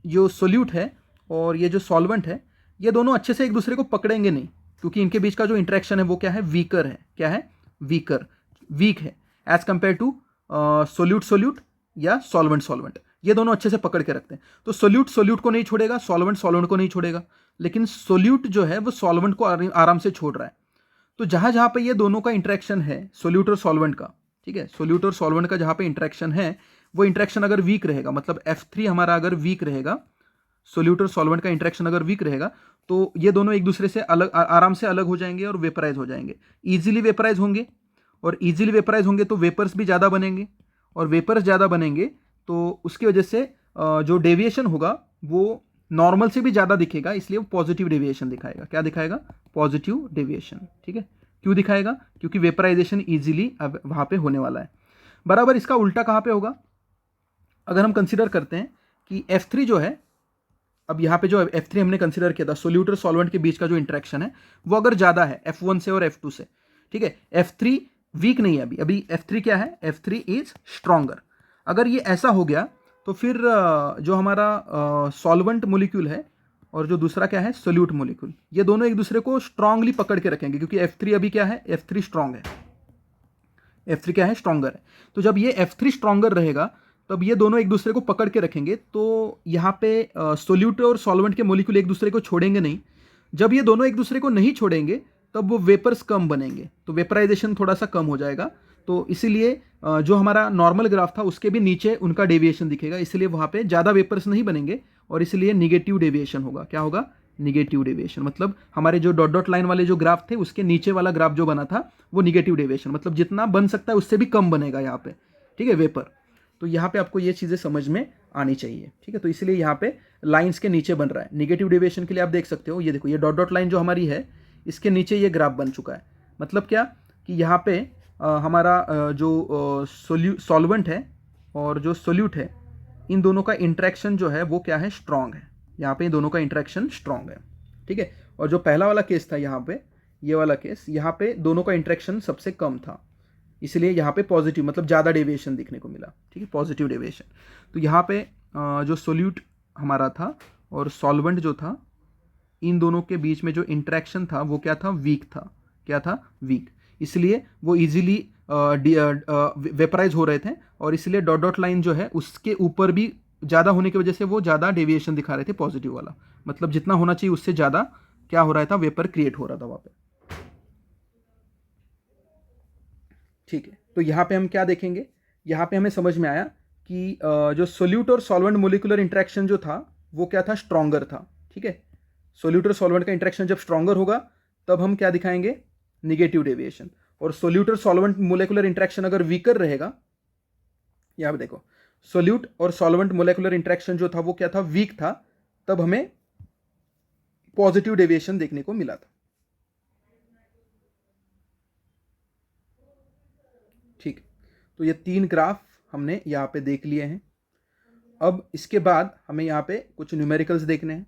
जो सोल्यूट है और ये जो सॉल्वेंट है, ये दोनों अच्छे से एक दूसरे को पकड़ेंगे नहीं, क्योंकि इनके बीच का जो इंट्रैक्शन है वो क्या है? वीकर है. क्या है? वीक है एज कंपेयर टू सोल्यूट या सॉल्वेंट. ये दोनों अच्छे से पकड़ के रखते हैं. तो सोल्यूट को नहीं छोड़ेगा, सॉल्वेंट को नहीं छोड़ेगा, लेकिन सोल्यूट जो है वो सॉल्वेंट को आराम से छोड़ रहा है. तो जहां पे ये दोनों का इंट्रैक्शन है, सोल्यूट और सॉल्वेंट का, ठीक है, सोल्यूट और सॉल्वेंट का जहां पे इंट्रैक्शन है, वो इंट्रैक्शन अगर वीक रहेगा, मतलब F3 हमारा अगर वीक रहेगा, सोल्यूट और सॉल्वेंट का इंट्रैक्शन अगर वीक रहेगा, तो ये दोनों एक दूसरे से अलग, आराम से अलग हो जाएंगे और वेपराइज हो जाएंगे. ईजिली वेपराइज होंगे, और ईजिली वेपराइज होंगे तो वेपर्स भी ज़्यादा बनेंगे, और वेपर्स ज़्यादा बनेंगे तो उसकी वजह से जो डेविएशन होगा वो नॉर्मल से भी ज़्यादा दिखेगा, इसलिए वो पॉजिटिव डेविएशन दिखाएगा. क्या दिखाएगा? Positive deviation. ठीक है, क्यों दिखाएगा? क्योंकि वेपराइजेशन ईजिली वहाँ पे होने वाला है. बराबर इसका उल्टा कहाँ पे होगा? अगर हम कंसिडर करते हैं कि F3 जो है, अब यहाँ पे जो F3 हमने कंसिडर किया था, सोल्यूट और सॉल्वेंट के बीच का जो इंट्रैक्शन है वो अगर ज़्यादा है F1 से और F2 से, ठीक है, F3 वीक नहीं है अभी F3 क्या है? F3 is stronger. अगर ये ऐसा हो गया तो फिर जो हमारा सॉल्वेंट मोलिक्यूल है और जो दूसरा क्या है? सोल्यूट मोलिक्यूल, ये दोनों एक दूसरे को स्ट्रांगली पकड़ के रखेंगे, क्योंकि F3 अभी क्या है? F3 स्ट्रांग है. F3 क्या है? स्ट्रांगर है. तो जब ये F3 स्ट्रांगर रहेगा तब ये दोनों एक दूसरे को पकड़ के रखेंगे. तो यहाँ पे सोल्यूट और सॉल्वेंट के मोलिक्यूल एक दूसरे को छोड़ेंगे नहीं. जब ये दोनों एक दूसरे को नहीं छोड़ेंगे तब वो वेपर्स कम बनेंगे, तो वेपराइजेशन थोड़ा सा कम हो जाएगा. तो इसीलिए जो हमारा नॉर्मल ग्राफ था उसके भी नीचे उनका डेविएशन दिखेगा, इसलिए वहाँ पे ज़्यादा वेपर्स नहीं बनेंगे और इसलिए निगेटिव डेविएशन होगा. क्या होगा? Negative deviation. मतलब हमारे जो डॉट लाइन वाले जो ग्राफ थे उसके नीचे वाला ग्राफ जो बना था वो निगेटिव डेविएशन, मतलब जितना बन सकता है उससे भी कम बनेगा यहाँ पे. ठीक है, वेपर. तो यहाँ पे आपको ये चीज़ें समझ में आनी चाहिए. ठीक है, तो इसलिए यहाँ पे लाइन्स के नीचे बन रहा है. निगेटिव डेविएशन के लिए आप देख सकते हो, ये देखो, ये डॉट लाइन जो हमारी है इसके नीचे ये ग्राफ बन चुका है. मतलब क्या कि यहाँ पे हमारा जो सॉल्वेंट है और जो सोल्यूट है, इन दोनों का इंट्रैक्शन जो है वो क्या है? स्ट्रॉन्ग है. यहाँ पे इन दोनों का इंट्रैक्शन स्ट्रॉन्ग है. ठीक है, और जो पहला वाला केस था यहाँ पे, ये वाला केस, यहाँ पे दोनों का इंटरेक्शन सबसे कम था, इसलिए यहाँ पे पॉजिटिव मतलब ज़्यादा डेविएशन दिखने को मिला, ठीक है, पॉजिटिव डेविएशन। तो यहाँ पे जो सोल्यूट हमारा था और सॉल्वेंट जो था, इन दोनों के बीच में जो इंटरेक्शन था वो क्या था, वीक था। क्या था, वीक, इसलिए वो इजीली वेपराइज हो रहे थे, और इसलिए डॉट डॉट लाइन जो है उसके ऊपर भी ज़्यादा होने की वजह से वो ज़्यादा डेविएशन दिखा रहे थे, पॉजिटिव वाला, मतलब जितना होना चाहिए उससे ज़्यादा क्या हो रहा था, वेपर क्रिएट हो रहा था वहाँ पे। ठीक है, तो यहाँ पे हम क्या देखेंगे, यहाँ पे हमें समझ में आया कि जो सोल्यूट और सॉल्वेंट मोलिकुलर इंटरेक्शन जो था वो क्या था, स्ट्रॉन्गर था। ठीक है, सोल्यूट और सॉल्वेंट का इंटरेक्शन जब स्ट्रॉन्गर होगा तब हम क्या दिखाएंगे, निगेटिव डेविएशन। और सोल्यूट और सॉल्वेंट मोलिकुलर इंटरेक्शन अगर वीकर रहेगा, यहाँ पे देखो, सोल्यूट और सॉल्वेंट मोलिकुलर इंटरेक्शन जो था वो क्या था, वीक था, तब हमें पॉजिटिव डेविएशन देखने को मिला था। ठीक, तो ये 3 ग्राफ हमने यहाँ पे देख लिए हैं। अब इसके बाद हमें यहाँ पे कुछ न्यूमेरिकल्स देखने हैं।